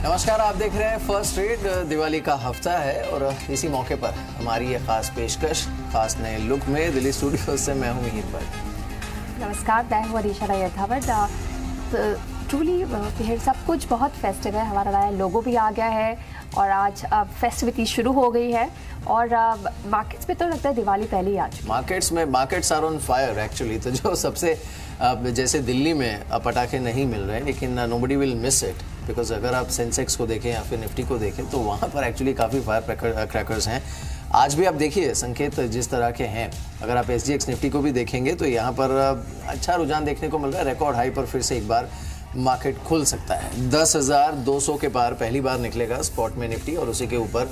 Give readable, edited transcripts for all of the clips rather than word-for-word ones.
नमस्कार, आप देख रहे हैं फर्स्ट रेड। दिवाली का हफ्ता है और इसी मौके पर हमारी ये खास पेशकश, खास नए लुक में दिल्ली स्टूडियो से मैं हूं मिहिर भट्ट। नमस्कार, मैं हूं अरीशा रायथावट। ट्रूली फिर सब कुछ बहुत फेस्टिव है। हमारा नया लोगो भी आ गया है और आज फेस्टिविटी शुरू हो गई है और मार्केट्स में तो लगता है दिवाली पहले ही आ चुकी। Markets are on fire actually. तो जो सबसे जैसे दिल्ली में पटाखे नहीं मिल रहे, लेकिन nobody will miss it because अगर आप सेंसेक्स को देखें या फिर निफ्टी को देखें तो वहाँ पर एक्चुअली काफ़ी फायर क्रैकर्स हैं। आज भी आप देखिए संकेत जिस तरह के हैं। अगर आप SGX निफ्टी को भी देखेंगे तो यहाँ पर अच्छा रुझान देखने को मिल रहा है। रिकॉर्ड हाई पर फिर से एक बार मार्केट खुल सकता है। 10,200 के पार पहली बार निकलेगा स्पॉट में निफ्टी और उसी के ऊपर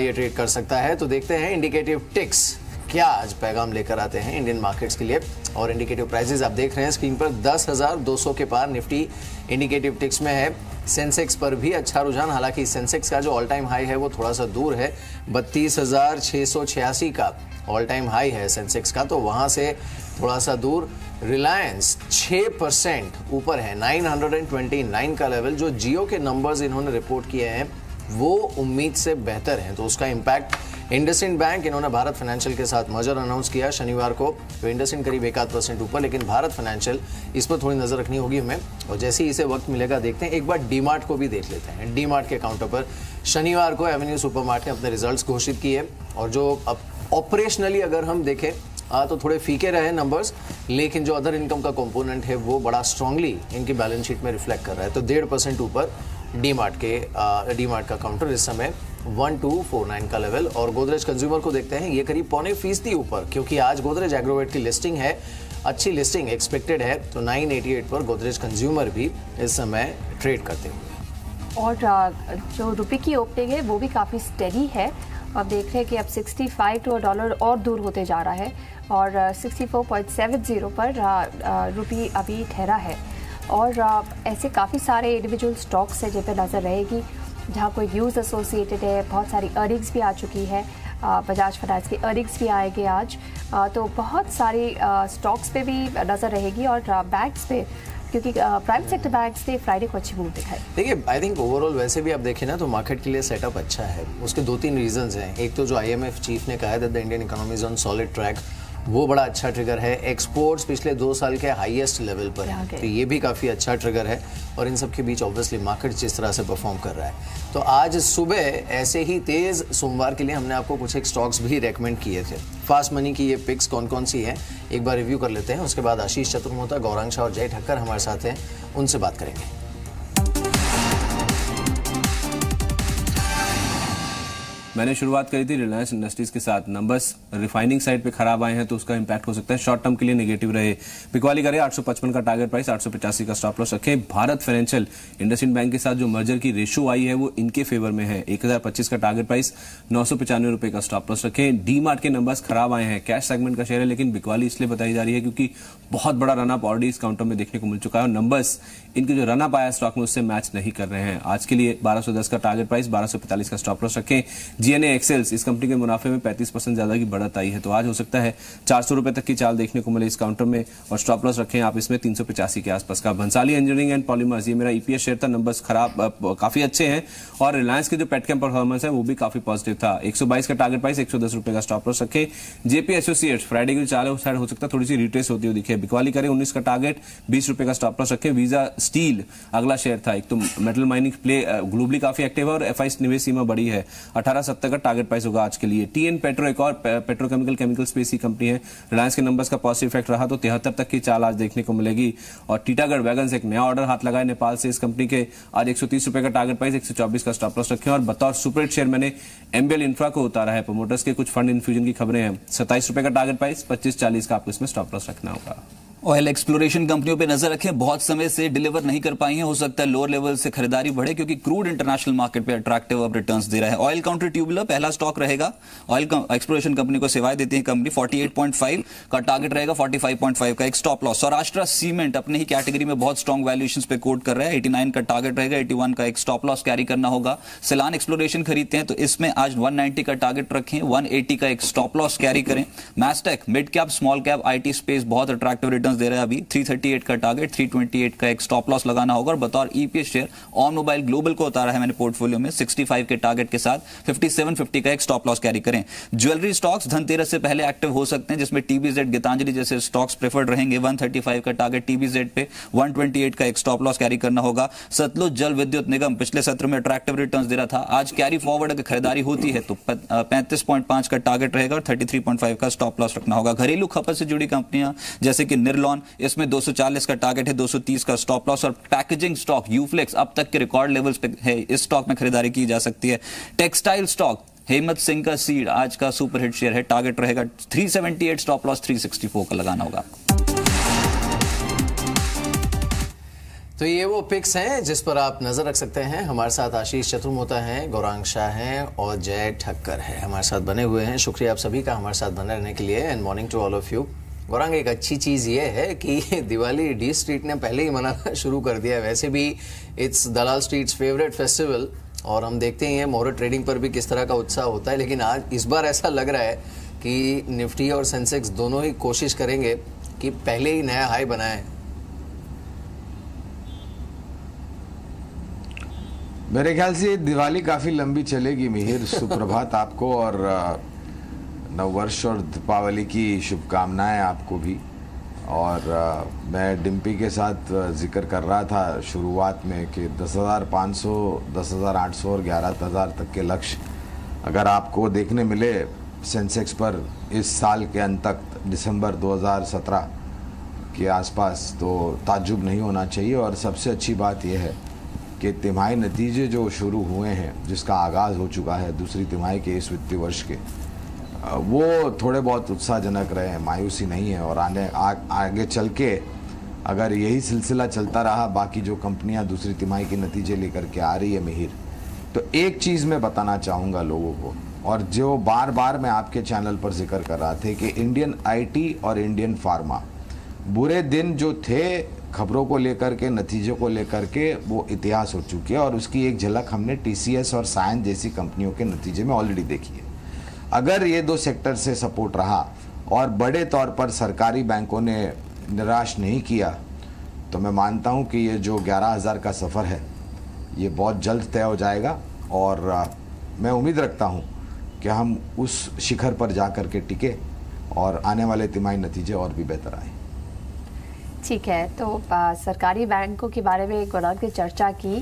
ये ट्रेड कर सकता है। तो देखते हैं इंडिकेटिव टिक्स क्या आज पैगाम लेकर आते हैं इंडियन मार्केट्स के लिए। और इंडिकेटिव प्राइसेस आप देख रहे हैं स्क्रीन पर। 10,200 के पार निफ्टी इंडिकेटिव टिक्स में है। सेंसेक्स पर भी अच्छा रुझान, हालांकि सेंसेक्स का जो ऑल टाइम हाई है वो थोड़ा सा दूर है। 32,686 का ऑल टाइम हाई है सेंसेक्स का, तो वहां से थोड़ा सा दूर। रिलायंस 6% ऊपर है, 929 का लेवल। जो जियो के नंबर्स इन्होंने रिपोर्ट किए हैं वो उम्मीद से बेहतर हैं, तो उसका इम्पैक्ट। इंडसइंड बैंक, इन्होंने भारत फाइनेंशियल के साथ मर्जर अनाउंस किया शनिवार को, तो इंडसइंड करीब 1% ऊपर, लेकिन भारत फाइनेंशियल इस पर थोड़ी नजर रखनी होगी हमें। और जैसे ही इसे वक्त मिलेगा देखते हैं। एक बार डीमार्ट को भी देख लेते हैं। डीमार्ट के काउंटर पर शनिवार को एवेन्यू सुपरमार्ट ने अपने रिजल्ट्स घोषित किए और जो अब ऑपरेशनली अगर हम देखें तो थोड़े फीके रहे नंबर्स, लेकिन जो अदर इनकम का कंपोनेंट है वो बड़ा स्ट्रांगली इनकी बैलेंस शीट में रिफ्लेक्ट कर रहा है। तो 1.5% ऊपर डीमार्ट का काउंटर इस समय 1249 का लेवल। और गोदरेज कंज्यूमर को देखते हैं, ये करीब 0.25% ऊपर, क्योंकि आज गोदरेज एग्रोवेट की लिस्टिंग है, अच्छी लिस्टिंग एक्सपेक्टेड है। तो 988 पर गोदरेज कंज्यूमर भी इस समय ट्रेड करते हुए। और जो रुपये की ओपनिंग है वो भी काफ़ी स्टेडी है। अब देख रहे हैं कि अब 65 टू डॉलर और दूर होते जा रहा है और 64.70 पर रुपये अभी ठहरा है। और ऐसे काफ़ी सारे इंडिविजुअल स्टॉक्स हैं जिन पर नज़र रहेगी, जहाँ कोई न्यूज़ एसोसिएटेड है। बहुत सारी अर्निंग्स भी आ चुकी है। बजाज फाइनेंस की अर्निंग्स भी आएंगे आज। तो बहुत सारी स्टॉक्स पे भी नज़र रहेगी और बैंक्स पे, क्योंकि प्राइवेट सेक्टर बैंक्स ने फ्राइडे को अच्छी मूव दिखाई। देखिए, आई थिंक ओवरऑल वैसे भी आप देखें ना तो मार्केट के लिए सेटअप अच्छा है। उसके 2-3 रीजंस हैं। एक तो जो IMF चीफ ने कहा है that the Indian economy is on solid track, वो बड़ा अच्छा ट्रिगर है। एक्सपोर्ट्स पिछले 2 साल के हाईएस्ट लेवल पर है, तो ये भी काफ़ी अच्छा ट्रिगर है। और इन सब के बीच ऑब्वियसली मार्केट जिस तरह से परफॉर्म कर रहा है, तो आज सुबह ऐसे ही तेज़ सोमवार के लिए हमने आपको कुछ एक स्टॉक्स भी रेकमेंड किए थे। फास्ट मनी की ये पिक्स कौन कौन सी हैं एक बार रिव्यू कर लेते हैं। उसके बाद आशीष चतुर्मोता, गौरांग शाह और जय ठक्कर हमारे साथ हैं, उनसे बात करेंगे। मैंने शुरुआत करी थी रिलायंस इंडस्ट्रीज के साथ। नंबर्स रिफाइनिंग साइड पे खराब आए हैं तो उसका इंपैक्ट हो सकता है, शॉर्ट टर्म के लिए नेगेटिव रहे। बिकवाली करें 855 का टारगेट प्राइस, 885 का स्टॉप लॉस रखें। भारत फाइनेंशियल इंडसइंड बैंक के साथ जो मर्जर की रेशो आई है वो इनके फेवर में है। 1025 का टारगेट प्राइस, 995 रुपए का स्टॉप लॉस रखें। डीमार्ट के नंबर्स खराब आए हैं, कैश सेगमेंट का शेयर है, लेकिन बिकवाली इसलिए बताई जा रही है क्योंकि बहुत बड़ा रनअप ऑलरेडी इस काउंटर में देखने को मिल चुका है और नंबर्स इनके जो रनअप आया स्टॉक में उससे मैच नहीं कर रहे हैं। आज के लिए 1210 का टारगेट प्राइस, 1245 का स्टॉप लॉस रखें। GNA एक्सेल्स, इस कंपनी के मुनाफे में 35% ज्यादा की बढ़त आई है, तो आज हो सकता है 400 रुपए तक की चाल देखने को मिले इस काउंटर में। और स्टॉप लॉस रखें आप इसमें 385 के आसपास का। बंसाली इंजीनियरिंग एंड पॉलीमर्स, ये मेरा EPS शेयर था, नंबर्स खराब काफी अच्छे हैं। और रिलायंस के जो पेटकेम परफॉर्मेंस है वो भी काफी पॉजिटिव था। 122 का टारगेट प्राइस, 110 रुपए का स्टॉप लॉस रखें। JP एसोसिएट्स, फ्राइडे की चाल साइड हो सकता है थोड़ी सी रिट्रेस होती हुई दिखे। बिकवाली करें 19 का टारगेट, 20 रुपए का स्टॉप लॉस रखें। वीजा स्टील अगला शेयर था। एक तो मेटल माइनिंग प्ले ग्लोबली काफी एक्टिव है और FI निवेश सीमा बड़ी है। 1870 का टारगेट प्राइस होगा आज के लिए। TN पेट्रो, एक और पेट्रोकेमिकल स्पेस की कंपनी है। रिलायंस के नंबर्स का पॉजिटिव इफेक्ट रहा तो 73 तक की चाल आज देखने को मिलेगी। और टीटागढ़ वैगन्स, एक नया ऑर्डर हाथ लगाए नेपाल से इस कंपनी के, आज 130 रुपए का टारगेट प्राइस, 124 का स्टॉप लॉस रखें। और बतौर सुपरहिट शेयर मैंने MBL इंफ्रा को उतारा है। प्रोमोटर्स के कुछ फंड इन्फ्यूजन की खबरें हैं। 27 रुपए का टारगेट प्राइस, 25-40 का आपको इसमें स्टॉप लॉस रखना होगा। ऑयल एक्सप्लोरेशन कंपनियों पे नजर रखें, बहुत समय से डिलीवर नहीं कर पाई हैं। हो सकता है लोअर लेवल से खरीदारी बढ़े क्योंकि क्रूड इंटरनेशनल मार्केट पे अट्रैक्टिव अब रिटर्न्स दे रहा है। ऑयल काउंटर ट्यूबुलर पहला स्टॉक रहेगा। ऑयल एक्सप्लोरेशन कंपनी को सेवाएं देती है कंपनी। 48.5 का टारगेट रहेगा, 45.5 का एक स्टॉप लॉस। सौराष्ट्र सीमेंट अपने ही कैटेगरी में बहुत स्ट्रॉन्ग वैल्यूएशंस पे कोट कर रहा है। 89 का टारगेट रहेगा, 81 का एक स्टॉप लॉस कैरी करना होगा। सिलान एक्सप्लोरेशन खरीदते हैं तो इसमें आज 190 का टारगेट रखें, 180 का एक स्टॉप लॉस कैरी करें। Mastek mid cap small cap IT space बहुत अट्रैक्टिव रिटर्न रिटर्न्स दे रहा है अभी। 338 का टारगेट, 328 का एक स्टॉप लॉस लगाना होगा। और बतौर EPS share on mobile global को उतारा है मैंने पोर्टफोलियो में 65 के टारगेट के साथ। 5750 का एक स्टॉप लॉस कैरी करें। ज्वेलरी स्टॉक्स धनतेरस से पहले एक्टिव हो सकते हैं, जिसमें टीबीजेड, गीतांजलि जैसे स्टॉक्स प्रेफर्ड रहेंगे। 135 का टारगेट टीबीजेड पे, 128 का एक स्टॉप लॉस कैरी करना होगा। सतलुज जल विद्युत निगम पिछले सत्र में अट्रैक्टिव रिटर्न्स दे रहा था, आज कैरी फॉरवर्ड अगर खरीदारी होती है तो 35.5 का टारगेट रहेगा और 33.5 का स्टॉप लॉस रखना होगा। घरेलू खपत से जुड़ी कंपनियां जैसे कि निर्लॉन, इसमें 240 का टारगेट है, 230 का स्टॉप लॉस। और पैकेजिंग स्टॉक यूफ्लेक्स अब तक के रिकॉर्ड लेवल्स पे है, इस स्टॉक में खरीदारी की जा सकती है। टेक्सटाइल स्टॉक हेमंत सिंह का सीड आज का सुपरहिट शेयर है, टारगेट रहेगा 378, स्टॉप लॉस 364 का लगाना होगा। तो ये वो पिक्स हैं जिस पर आप नजर रख सकते हैं। हमारे साथ आशीष चतुर्मोता हैं, गौरांग शाह हैं और जय ठक्कर है हमारे साथ बने हुए हैं। शुक्रिया आप सभी का हमारे साथ बने रहने के लिए and morning to all of you. Gaurang, एक अच्छी चीज ये है कि दिवाली डी स्ट्रीट ने पहले ही मनाना शुरू कर दिया है। वैसे भी it's Dalal streets favourite festival और हम देखते ही हैं मुहूर्त ट्रेडिंग पर भी किस तरह का उत्साह होता है, लेकिन आज इस बार ऐसा लग रहा है कि निफ्टी और सेंसेक्स दोनों ही कोशिश करेंगे कि पहले ही नया हाई बनाएं। मेरे ख्याल से दिवाली काफी लंबी चलेगी। मिहिर, सुप्रभात आपको और नववर्ष और दीपावली की शुभकामनाएं आपको भी। और मैं डिम्पी के साथ जिक्र कर रहा था शुरुआत में कि 10,500, 10,800 और 11,000 तक के लक्ष्य अगर आपको देखने मिले सेंसेक्स पर इस साल के अंत तक, दिसंबर 2017 के आसपास, तो ताज्जुब नहीं होना चाहिए। और सबसे अच्छी बात यह है कि तिमाही नतीजे जो शुरू हुए हैं, जिसका आगाज़ हो चुका है दूसरी तिमाही के इस वित्तीय वर्ष के, वो थोड़े बहुत उत्साहजनक रहे हैं, मायूसी नहीं है। और आगे चल के अगर यही सिलसिला चलता रहा, बाकी जो कंपनियां दूसरी तिमाही के नतीजे लेकर के आ रही है मिहिर, तो एक चीज़ मैं बताना चाहूँगा लोगों को, और जो बार बार मैं आपके चैनल पर जिक्र कर रहा था कि इंडियन आईटी और इंडियन फार्मा बुरे दिन जो थे खबरों को लेकर के, नतीजों को लेकर के, वो इतिहास हो चुकी है। और उसकी एक झलक हमने टीसीएस और साइन जैसी कंपनियों के नतीजे में ऑलरेडी देखी है। अगर ये दो सेक्टर से सपोर्ट रहा और बड़े तौर पर सरकारी बैंकों ने निराश नहीं किया, तो मैं मानता हूँ कि ये जो 11,000 का सफ़र है ये बहुत जल्द तय हो जाएगा। और मैं उम्मीद रखता हूँ कि हम उस शिखर पर जा कर के टिके और आने वाले तिमाही नतीजे और भी बेहतर आए। ठीक है, तो सरकारी बैंकों के बारे में गौरांग ने चर्चा की।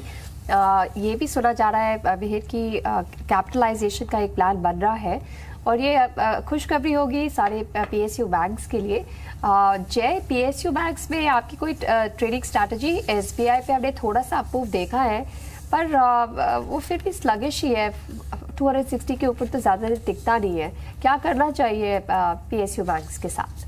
ये भी सुना जा रहा है मिहिर की कैपिटलाइजेशन का एक प्लान बन रहा है और ये खुशखबरी होगी सारे पीएसयू बैंक्स के लिए। जय, पीएसयू बैंक्स में आपकी कोई ट्रेडिंग स्ट्रैटेजी? एसबीआई पे हमने थोड़ा सा अप मूव देखा है, पर वो फिर भी स्लगिश ही है, 260 के ऊपर तो ज़्यादा देर टिकता नहीं है। क्या करना चाहिए पीएसयू बैंक्स के साथ?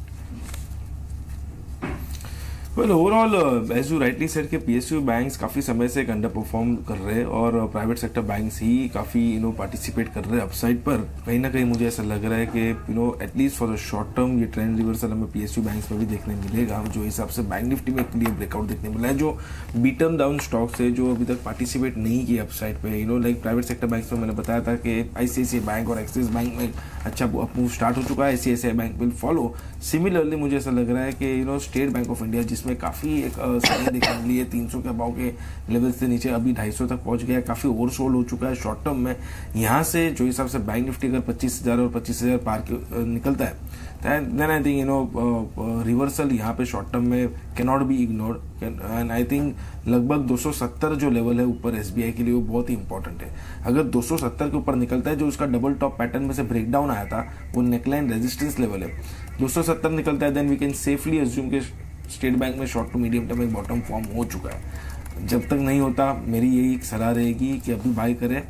Well overall as you rightly said के पीएसयू बैंक्स काफ़ी समय से एक अंडर परफॉर्म कर रहे हैं और प्राइवेट सेक्टर बैंक्स ही काफ़ी पार्टिसिपेट कर रहे हैं अपसाइड पर। कहीं ना कहीं मुझे ऐसा लग रहा है कि at least for the short term ये ट्रेंड रिवर्सल हमें पीएसयू बैंक्स में भी देखने मिलेगा। जो हिसाब से बैंक निफ्टी में क्लियर ब्रेकआउट देखने मिला है, जो बीटन डाउन स्टॉक्स है जो अभी तक पार्टिसिपेट नहीं किए अपसाइड पे, लाइक प्राइवेट सेक्टर बैंक्स में मैंने बताया था कि आईसीआईसीआई बैंक और एक्सिस बैंक में अच्छा मूव स्टार्ट हो चुका है, ICICI bank will follow. Similarly मुझे ऐसा लग रहा है कि स्टेट बैंक ऑफ इंडिया, जिसमें काफ़ी एक समय देखने के लिए 300 के अबाव के लेवल से नीचे अभी 250 तक पहुंच गया है, काफ़ी ओवरसोल्ड हो चुका है शॉर्ट टर्म में। यहाँ से जो हिसाब से बैंक निफ्टी अगर 25,000 और 25,000 पार निकलता है, देन आई थिंक रिवर्सल यहाँ पे शॉर्ट टर्म में can not be ignored. And I think लगभग 270 जो लेवल है ऊपर एसबीआई के लिए वो बहुत ही इंपॉर्टेंट है। अगर 270 के ऊपर निकलता है, जो उसका डबल टॉप पैटर्न में से ब्रेकडाउन आया था, वो नेकलाइन रेजिस्टेंस लेवल है, 270 निकलता है, then we can safely assume के स्टेट बैंक में शॉर्ट टू मीडियम टर्म एक बॉटम फॉर्म हो चुका है। जब तक नहीं होता, मेरी यही एक सलाह रहेगी कि अभी बाय करें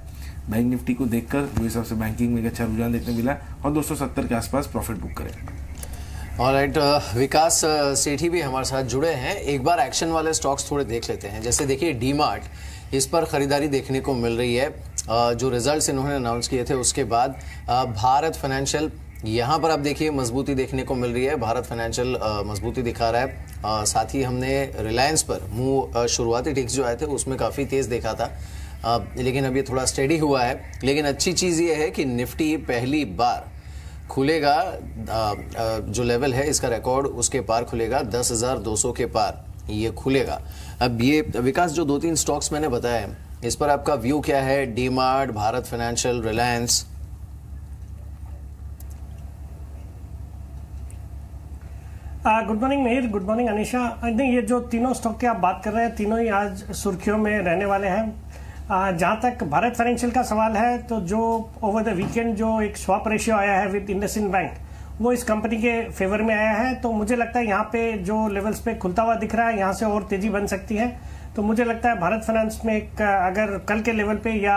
बैंक निफ्टी को देखकर, जो हिसाब से बैंकिंग में एक अच्छा रुझान देखने मिला, और 270 के आसपास प्रॉफिट बुक करें। ऑलराइट, विकास सेठी भी हमारे साथ जुड़े हैं। एक बार एक्शन वाले स्टॉक्स थोड़े देख लेते हैं। जैसे देखिए डीमार्ट, इस पर खरीदारी देखने को मिल रही है। जो रिजल्ट्स इन्होंने अनाउंस किए थे उसके बाद भारत फाइनेंशियल, यहाँ पर आप देखिए मजबूती देखने को मिल रही है। भारत फाइनेंशियल मजबूती दिखा रहा है। साथ ही हमने रिलायंस पर मुंह शुरुआती टिक्स जो आए थे उसमें काफ़ी तेज़ देखा था, लेकिन अब ये थोड़ा स्टेडी हुआ है। लेकिन अच्छी चीज़ ये है कि निफ्टी पहली बार खुलेगा जो लेवल है इसका रिकॉर्ड उसके पार खुलेगा 10,200 के पार ये खुलेगा। अब ये विकास जो 2-3 स्टॉक्स मैंने बताया इस पर आपका व्यू क्या है? DMart, Bharat financial, Reliance. Good morning Mihir, good morning Anisha. नहीं, ये जो तीनों स्टॉक की आप बात कर रहे हैं तीनों ही आज सुर्खियों में रहने वाले हैं। जहां तक भारत फाइनेंशियल का सवाल है तो जो ओवर द वीकेंड जो एक स्वैप रेशियो आया है विद इंडसइंड बैंक वो इस कंपनी के फेवर में आया है। तो मुझे लगता है यहाँ पे जो लेवल्स पे खुलता हुआ दिख रहा है यहाँ से और तेजी बन सकती है। तो मुझे लगता है भारत फाइनेंस में एक अगर कल के लेवल पे या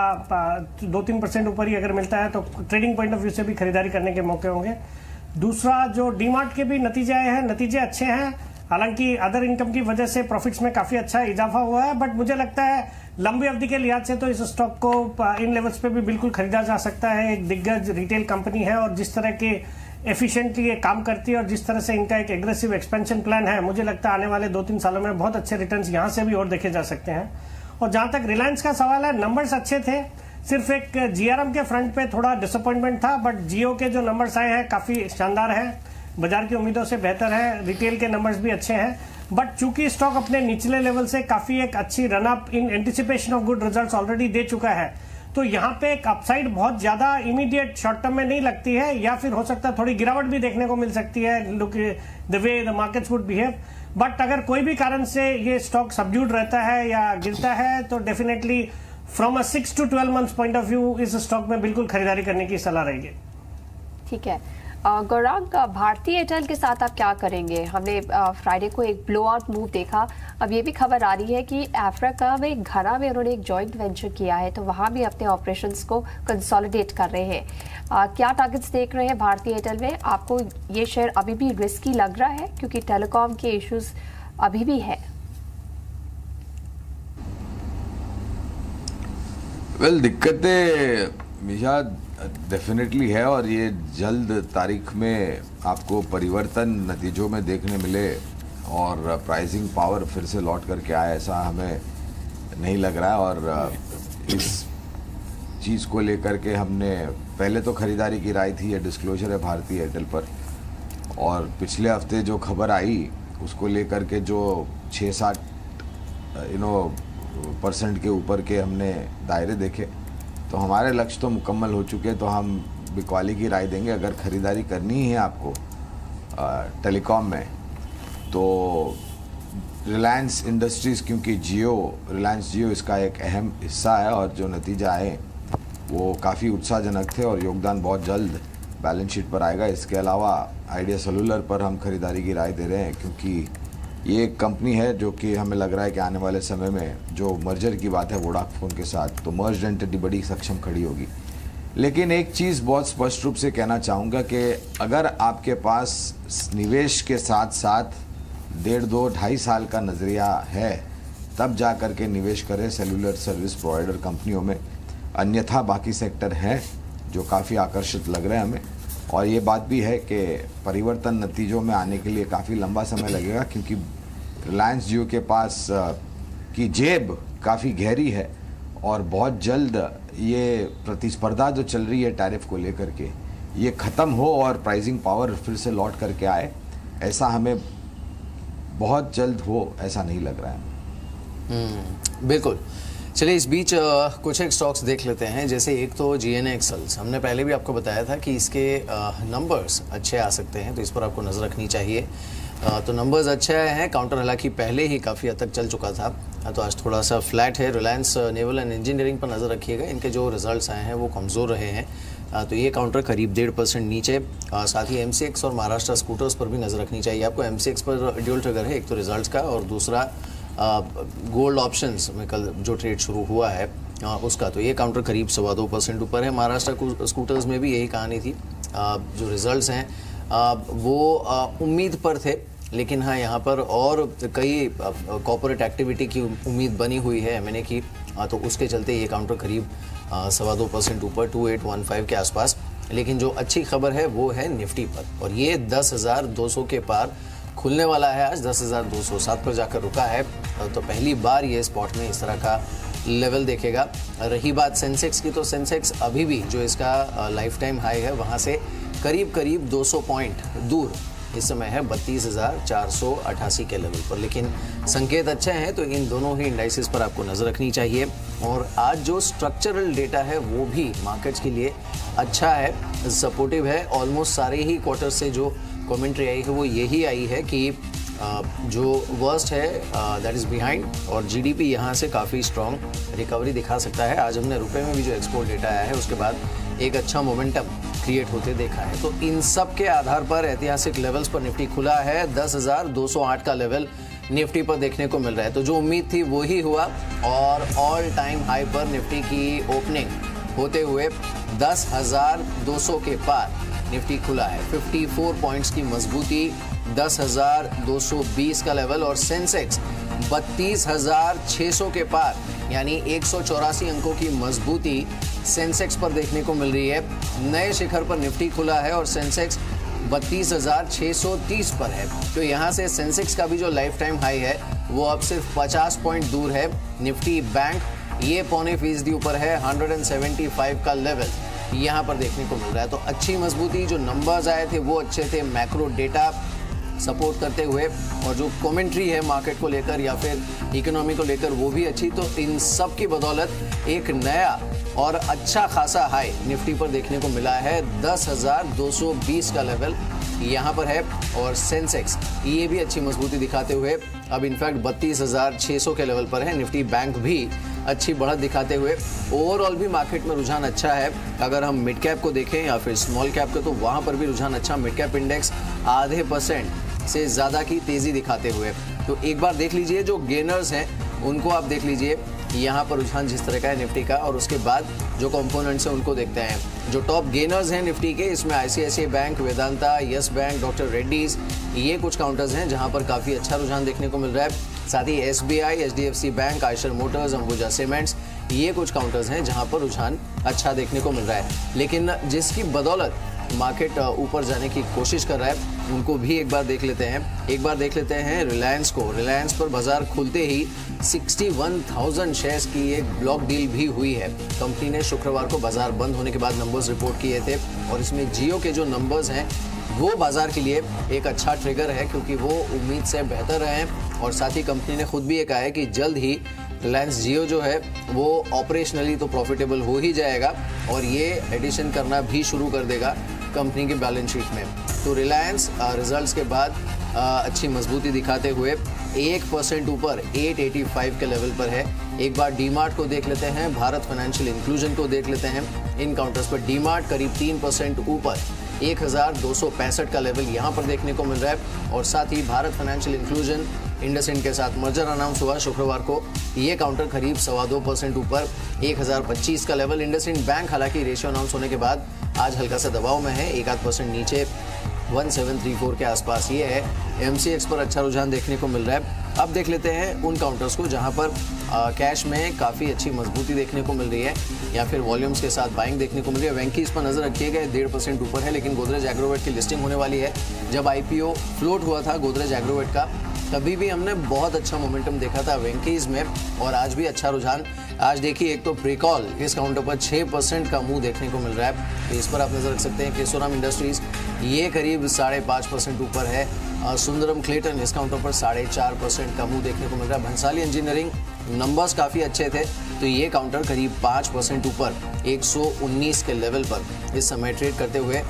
2-3% ऊपर ही अगर मिलता है तो ट्रेडिंग पॉइंट ऑफ व्यू से भी खरीदारी करने के मौके होंगे। दूसरा जो डीमार्ट के भी नतीजे आए हैं, नतीजे अच्छे हैं, हालांकि अदर इनकम की वजह से प्रॉफिट्स में काफी अच्छा इजाफा हुआ है, बट मुझे लगता है लंबी अवधि के लिहाज से तो इस स्टॉक को इन लेवल्स पे भी बिल्कुल खरीदा जा सकता है। एक दिग्गज रिटेल कंपनी है और जिस तरह के एफिशिएंटली ये काम करती है और जिस तरह से इनका एक एग्रेसिव एक्सपेंशन प्लान है, मुझे लगता है आने वाले 2-3 सालों में बहुत अच्छे रिटर्न्स यहां से भी और देखे जा सकते हैं। और जहां तक रिलायंस का सवाल है, नंबर्स अच्छे थे, सिर्फ एक जीआरएम के फ्रंट पे थोड़ा डिसअपॉइंटमेंट था, बट जियो के जो नंबर्स आए हैं काफी शानदार है, बाजार की उम्मीदों से बेहतर है, रिटेल के नंबर्स भी अच्छे हैं। बट चूंकि स्टॉक अपने निचले लेवल से काफी एक अच्छी run up in anticipation of good results already दे चुका है, तो यहाँ पे एक अपसाइड बहुत ज्यादा इमीडिएट शॉर्ट टर्म में नहीं लगती है, या फिर हो सकता है थोड़ी गिरावट भी देखने को मिल सकती है look the way the markets would behave. But अगर कोई भी कारण से ये स्टॉक सबड्यूड रहता है या गिरता है तो definitely from a 6 to 12 months point of view इस स्टॉक में बिल्कुल खरीदारी करने की सलाह रहेगी। ठीक है गौरांग, भारतीय एयरटेल के साथ आप क्या करेंगे? हमने फ्राइडे को एक ब्लो आउट मूव देखा, अब ये भी खबर आ रही है कि अफ्रीका में घना में उन्होंने एक जॉइंट वेंचर किया है, तो वहां भी अपने ऑपरेशंस को कंसोलिडेट कर रहे हैं। क्या टारगेट्स देख रहे हैं भारतीय एयरटेल में? आपको ये शेयर अभी भी रिस्की लग रहा है क्योंकि टेलीकॉम के इश्यूज अभी भी है? वेल, दिक्कतें मिशा डेफिनेटली है और ये जल्द तारीख में आपको परिवर्तन नतीजों में देखने मिले और प्राइसिंग पावर फिर से लौट करके आए, ऐसा हमें नहीं लग रहा है। और इस चीज़ को लेकर के हमने पहले तो खरीदारी की राय थी, ये डिस्क्लोजर है भारतीय एयरटेल पर, और पिछले हफ्ते जो खबर आई उसको लेकर के जो 6-7 % के ऊपर के हमने दायरे देखे, तो हमारे लक्ष्य तो मुकम्मल हो चुके हैं। तो हम बिकवाली की राय देंगे, अगर ख़रीदारी करनी है आपको टेलीकॉम में तो रिलायंस इंडस्ट्रीज़, क्योंकि रिलायंस जियो इसका एक अहम हिस्सा है और जो नतीजा आए वो काफ़ी उत्साहजनक थे और योगदान बहुत जल्द बैलेंस शीट पर आएगा। इसके अलावा आइडिया सेलुलर पर हम खरीदारी की राय दे रहे हैं क्योंकि ये एक कंपनी है जो कि हमें लग रहा है कि आने वाले समय में जो मर्जर की बात है वोडाफोन के साथ, तो मर्ज एंटिटी बड़ी सक्षम खड़ी होगी। लेकिन एक चीज़ बहुत स्पष्ट रूप से कहना चाहूँगा कि अगर आपके पास निवेश के साथ साथ 1.5-2-2.5 साल का नज़रिया है तब जा कर के निवेश करें सेलुलर सर्विस प्रोवाइडर कंपनियों में, अन्यथा बाकी सेक्टर हैं जो काफ़ी आकर्षित लग रहे हैं हमें। और ये बात भी है कि परिवर्तन नतीजों में आने के लिए काफ़ी लंबा समय लगेगा क्योंकि रिलायंस जियो के पास की जेब काफ़ी गहरी है और बहुत जल्द ये प्रतिस्पर्धा जो चल रही है टैरिफ को लेकर के ये ख़त्म हो और प्राइसिंग पावर फिर से लौट करके आए, ऐसा हमें बहुत जल्द हो ऐसा नहीं लग रहा है। बिल्कुल। चलिए इस बीच कुछ एक स्टॉक्स देख लेते हैं, जैसे एक तो GNA एक्सेल्स, हमने पहले भी आपको बताया था कि इसके नंबर्स अच्छे आ सकते हैं तो इस पर आपको नज़र रखनी चाहिए। तो नंबर्स अच्छे आए हैं, काउंटर हालांकि पहले ही काफ़ी हद तक चल चुका था, तो आज थोड़ा सा फ्लैट है। रिलायंस नेवल एंड इंजीनियरिंग पर नज़र रखिएगा, इनके जो रिजल्ट्स आए हैं वो कमज़ोर रहे हैं, तो ये काउंटर करीब 1.5% नीचे। साथ ही MCX और महाराष्ट्र स्कूटर्स पर भी नज़र रखनी चाहिए आपको। MCX पर ड्यूल ट्रिगर है, एक तो रिजल्ट्स का और दूसरा गोल्ड ऑप्शंस में कल जो ट्रेड शुरू हुआ है उसका, तो ये काउंटर करीब 2.25% ऊपर है। महाराष्ट्र स्कूटर्स में भी यही कहानी थी, जो रिजल्ट्स हैं वो उम्मीद पर थे, लेकिन हाँ यहाँ पर और कई कॉर्पोरेट एक्टिविटी की उम्मीद बनी हुई है M&A की, तो उसके चलते ये काउंटर करीब 2.25% ऊपर 2815 के आसपास। लेकिन जो अच्छी खबर है वो है निफ्टी पर, और ये 10,200 के पार खुलने वाला है। आज 10,207 पर जाकर रुका है, तो पहली बार ये स्पॉट में इस तरह का लेवल देखेगा। रही बात सेंसेक्स की, तो सेंसेक्स अभी भी जो इसका लाइफ टाइम हाई है वहाँ से करीब करीब 200 पॉइंट दूर इस समय है 32,488 के लेवल पर, लेकिन संकेत अच्छे हैं तो इन दोनों ही इंडाइसेस पर आपको नजर रखनी चाहिए। और आज जो स्ट्रक्चरल डेटा है वो भी मार्केट्स के लिए अच्छा है, सपोर्टिव है। ऑलमोस्ट सारे ही क्वार्टर से जो कमेंट्री आई है वो यही आई है कि जो वर्स्ट है दैट इज़ बिहाइंड, और जीडीपी यहाँ से काफ़ी स्ट्रॉन्ग रिकवरी दिखा सकता है। आज हमने रुपए में भी जो एक्सपोर्ट डेटा आया है उसके बाद एक अच्छा मोमेंटम क्रिएट होते देखा है। तो इन सब के आधार पर ऐतिहासिक लेवल्स पर निफ्टी खुला है। 10,208 का लेवल निफ्टी पर देखने को मिल रहा है। तो जो उम्मीद थी वो ही हुआ और ऑल टाइम हाई पर निफ्टी की ओपनिंग होते हुए 10,200 के पार निफ्टी खुला है। 54 पॉइंट्स की मजबूती, 10,220 का लेवल और सेंसेक्स 32,600 के पार यानी 184 अंकों की मजबूती सेंसेक्स पर देखने को मिल रही है। नए शिखर पर निफ्टी खुला है और सेंसेक्स 32,630 पर है। तो यहाँ से सेंसेक्स का भी जो लाइफ टाइम हाई है वो अब सिर्फ 50 पॉइंट दूर है। निफ्टी बैंक ये 0.25% ऊपर है, 175 का लेवल यहाँ पर देखने को मिल रहा है। तो अच्छी मजबूती, जो नंबर्स आए थे वो अच्छे थे, मैक्रो डेटा सपोर्ट करते हुए, और जो कमेंट्री है मार्केट को लेकर या फिर इकोनॉमी को लेकर वो भी अच्छी। तो इन सब की बदौलत एक नया और अच्छा खासा हाई निफ्टी पर देखने को मिला है। 10,220 का लेवल यहाँ पर है और सेंसेक्स ये भी अच्छी मजबूती दिखाते हुए अब इनफैक्ट 32,600 के लेवल पर है। निफ्टी बैंक भी अच्छी बढ़त दिखाते हुए ओवरऑल भी मार्केट में रुझान अच्छा है। अगर हम मिड कैप को देखें या फिर स्मॉल कैप को तो वहाँ पर भी रुझान अच्छा। मिड कैप इंडेक्स 0.5% से ज़्यादा की तेज़ी दिखाते हुए। तो एक बार देख लीजिए जो गेनर्स हैं उनको आप देख लीजिए, यहाँ पर रुझान जिस तरह का है निफ्टी का, और उसके बाद जो कंपोनेंट्स हैं उनको देखते हैं। जो टॉप गेनर्स हैं निफ्टी के, इसमें ICICI bank, Vedanta, yes bank, doctor Reddy's, ये कुछ काउंटर्स हैं जहां पर काफ़ी अच्छा रुझान देखने को मिल रहा है। साथ ही SBI, HDFC bank, Eicher Motors, Ambuja Cements, ये कुछ काउंटर्स हैं जहां पर रुझान अच्छा देखने को मिल रहा है। लेकिन जिसकी बदौलत मार्केट ऊपर जाने की कोशिश कर रहा है उनको भी एक बार देख लेते हैं। एक बार देख लेते हैं रिलायंस को। रिलायंस पर बाजार खुलते ही 61,000 शेयर्स की एक ब्लॉक डील भी हुई है। कंपनी ने शुक्रवार को बाजार बंद होने के बाद नंबर्स रिपोर्ट किए थे और इसमें जियो के जो नंबर्स हैं वो बाजार के लिए एक अच्छा ट्रिगर है क्योंकि वो उम्मीद से बेहतर रहे हैं। और साथ ही कंपनी ने खुद भी ये कहा है कि जल्द ही रिलायंस जियो जो है वो ऑपरेशनली तो प्रॉफिटेबल हो ही जाएगा और ये एडिशन करना भी शुरू कर देगा कंपनी के बैलेंस शीट में। तो रिलायंस रिजल्ट्स के बाद अच्छी मजबूती दिखाते हुए 1% ऊपर 885 के लेवल पर है। एक बार डीमार्ट को देख लेते हैं, भारत फाइनेंशियल इंक्लूजन को देख लेते हैं। इन काउंटर्स पर डीमार्ट करीब 3% ऊपर 1,265 का लेवल यहाँ पर देखने को मिल रहा है। और साथ ही भारत फाइनेंशियल इंक्लूजन इंडसइंड के साथ मर्जर अनाउंस हुआ शुक्रवार को, ये काउंटर करीब 2.25% ऊपर 1,025 का लेवल। इंडसइंड बैंक हालांकि रेशियो अनाउंस होने के बाद आज हल्का सा दबाव में है, 1% नीचे 1734 के आसपास ये है। एमसीएक्स पर अच्छा रुझान देखने को मिल रहा है। अब देख लेते हैं उन काउंटर्स को जहां पर कैश में काफ़ी अच्छी मजबूती देखने को मिल रही है या फिर वॉल्यूम्स के साथ बाइंग देखने को मिल रही है। वेंकीज पर नजर रखिएगा, 1.5% ऊपर है, लेकिन गोदरेज एग्रोवेट की लिस्टिंग होने वाली है। जब आईपीओ फ्लोट हुआ था गोदरेज एग्रोवेट का तभी भी हमने बहुत अच्छा मोमेंटम देखा था वेंकीज में और आज भी अच्छा रुझान। आज देखिए एक तो प्रीकॉल इस काउंटर पर 6% का मुंह देखने को मिल रहा है, तो इस पर आप नजर रख सकते हैं। केशोराम इंडस्ट्रीज ये करीब 5.5% ऊपर है। सुंदरम क्लेटन इस काउंटर पर 4.5% का मुंह देखने को मिल रहा है। भंसाली इंजीनियरिंग नंबर्स काफ़ी अच्छे थे तो ये काउंटर करीब 5% ऊपर 119 के लेवल पर इस समय ट्रेड करते हुए।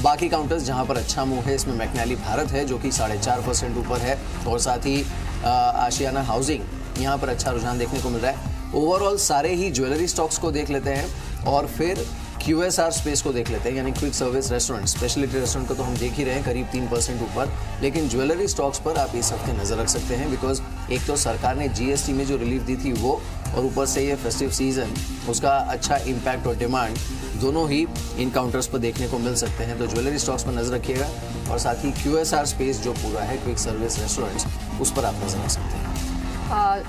बाकी काउंटर्स जहां पर अच्छा मुंह है इसमें मैकनाली भारत है जो कि 4.5% ऊपर है और साथ ही आशियाना हाउसिंग यहाँ पर अच्छा रुझान देखने को मिल रहा है। ओवरऑल सारे ही ज्वेलरी स्टॉक्स को देख लेते हैं और फिर QSR स्पेस को देख लेते हैं, यानी quick service restaurant, speciality restaurant को तो हम देख ही रहे हैं करीब 3% ऊपर, लेकिन ज्वेलरी स्टॉक्स पर आप इस हफ्ते नजर रख सकते हैं बिकॉज एक तो सरकार ने GST में जो रिलीफ दी थी वो, और ऊपर से ये फेस्टिव सीजन उसका अच्छा इम्पैक्ट और डिमांड दोनों ही इन काउंटर्स पर देखने को मिल सकते हैं। तो ज्वेलरी स्टॉक्स पर नजर रखिएगा और साथ ही QSR स्पेस जो पूरा है क्विक सर्विस रेस्टोरेंट्स उस पर आप नजर रख सकते हैं।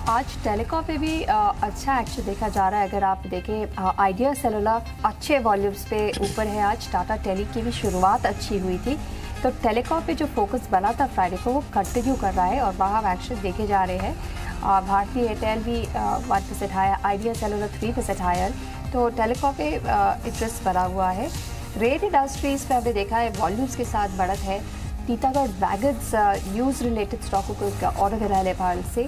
आज टेलीकॉम पे भी अच्छा एक्शन देखा जा रहा है। अगर आप देखें आइडिया सेलुलर अच्छे वॉल्यूम्स पे ऊपर है। आज टाटा टेली की भी शुरुआत अच्छी हुई थी तो टेलीकॉम पे जो फोकस बना था फ्राइडे को वो कंटिन्यू कर रहा है और वहाँ एक्शन देखे जा रहे हैं। भारतीय एयरटेल भी 1% हायर, आइडिया सेलुलर 3% हायर, तो टेलीकॉम पे इंटरेस्ट बना हुआ है। रेड इंडस्ट्रीज पे हमने देखा है वॉल्यूम्स के साथ बढ़त है। टीटागढ़ वैगन्स यूज रिलेटेड स्टॉकों को ऑर्डर करा है भारत से।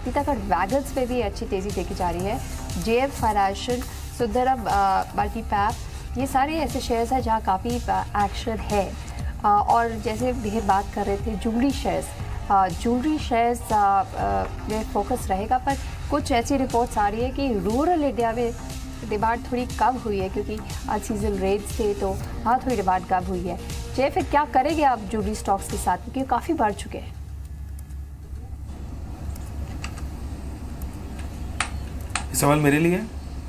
टीटागढ़ वैगन्स पे भी अच्छी तेज़ी देखी जा रही है। JM फाइनेंशियल, सुंदरम मल्टीपैक, ये सारे ऐसे शेयर्स हैं जहाँ काफ़ी एक्शन है। और जैसे भी बात कर रहे थे ज्वेलरी शेयर्स में फोकस रहेगा, पर कुछ ऐसी रिपोर्ट्स आ रही है कि रूरल इंडिया में डिमांड थोड़ी कम हुई है क्योंकि अनसीजन रेट्स थे, तो हाँ थोड़ी डिमांड कम हुई है। जय, फिर क्या करेंगे आप ज्वेलरी स्टॉक्स के साथ, क्योंकि काफ़ी बढ़ चुके हैं? सवाल मेरे लिए?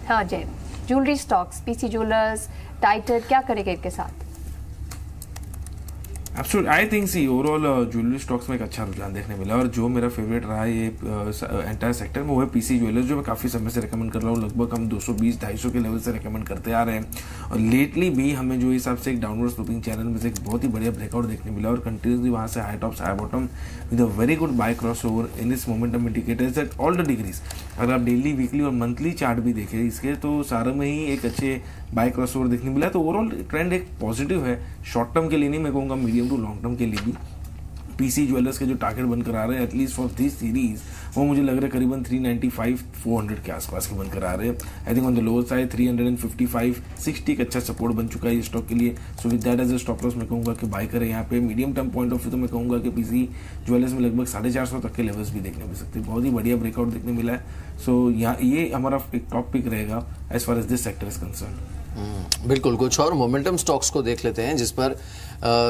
हाँ Jai, jewellery stocks, PC jewellers, Titan, क्या करेंगे इनके साथ? Absolutely, I think see overall jewellery stocks में एक अच्छा रुझान देखने मिला, और जो मेरा फेवरेट रहा है ये एंटायर सेक्टर में वो है पीसी ज्वेलर्स, जो मैं काफ़ी समय से रेकमेंड कर रहा हूँ। लगभग हम 220-250 के लेवल से रेकमेंड करते आ रहे हैं, और लेटली भी हमें जो हिसाब से एक डाउनवर्ड स्लोपिंग चैनल में से एक बहुत ही बढ़िया ब्रेकआउट देखने मिला, और कंटिन्यूसली वहाँ से high tops high bottom with a very good by cross over in this momentum indicators at all the degrees. अगर आप डेली, वीकली और मंथली चार्ट भी देखें इसके, तो सारे में ही एक अच्छे बाय क्रॉस ओवर देखने मिला। तो ओवरऑल ट्रेंड एक पॉजिटिव है, शॉर्ट टर्म के लिए नहीं, मैं कहूँगा मीडियम टू लॉन्ग टर्म के लिए भी। पीसी ज्वेलर्स के जो टारगेट बनकर आ रहे हैं एटलीस्ट फॉर दिस सीरीज, वो मुझे लग रहा है करीबन 395-400 के आसपास के बनकर आ रहे हैं। I think on the lower side 355-60 एक अच्छा सपोर्ट बन चुका है इस स्टॉक के लिए। So with that as a stop loss मैं कहूँगा कि बाय करें यहाँ पे। Medium term point of view तो मैं कहूँगा कि पीसी ज्वेलर्स में लगभग 450 तक के लेवल्स भी देखने मिल सकते हैं। बहुत ही बढ़िया ब्रेकआउट देखने मिला है। सो यहाँ ये हमारा एक टॉप पिक रहेगा as far as this sector is concern. बिल्कुल, कुछ और मोमेंटम स्टॉक्स को देख लेते हैं जिस पर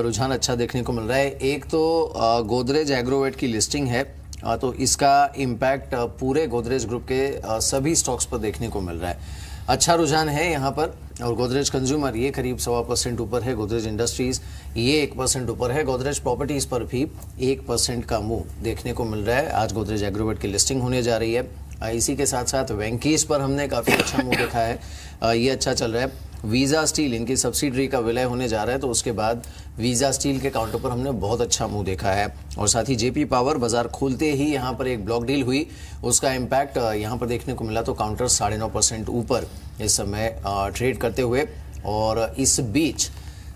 रुझान अच्छा देखने को मिल रहा है। एक तो गोदरेज एग्रोवेट की लिस्टिंग है, तो इसका इम्पैक्ट पूरे गोदरेज ग्रुप के सभी स्टॉक्स पर देखने को मिल रहा है। अच्छा रुझान है यहाँ पर। और गोदरेज कंज्यूमर ये करीब 1.25% ऊपर है, गोदरेज इंडस्ट्रीज ये 1% ऊपर है, गोदरेज प्रॉपर्टीज पर भी 1% का मूव देखने को मिल रहा है। आज गोदरेज एग्रोवेट की लिस्टिंग होने जा रही है। इसी के साथ साथ वेंकीज पर हमने काफ़ी अच्छा मूव देखा है, ये अच्छा चल रहा है। वीज़ा स्टील, इनकी सब्सिडरी का विलय होने जा रहा है, तो उसके बाद वीज़ा स्टील के काउंटर पर हमने बहुत अच्छा मूव देखा है। और साथ ही जेपी पावर बाजार खुलते ही यहाँ पर एक ब्लॉक डील हुई, उसका इम्पैक्ट यहाँ पर देखने को मिला, तो काउंटर 9.5% ऊपर इस समय ट्रेड करते हुए। और इस बीच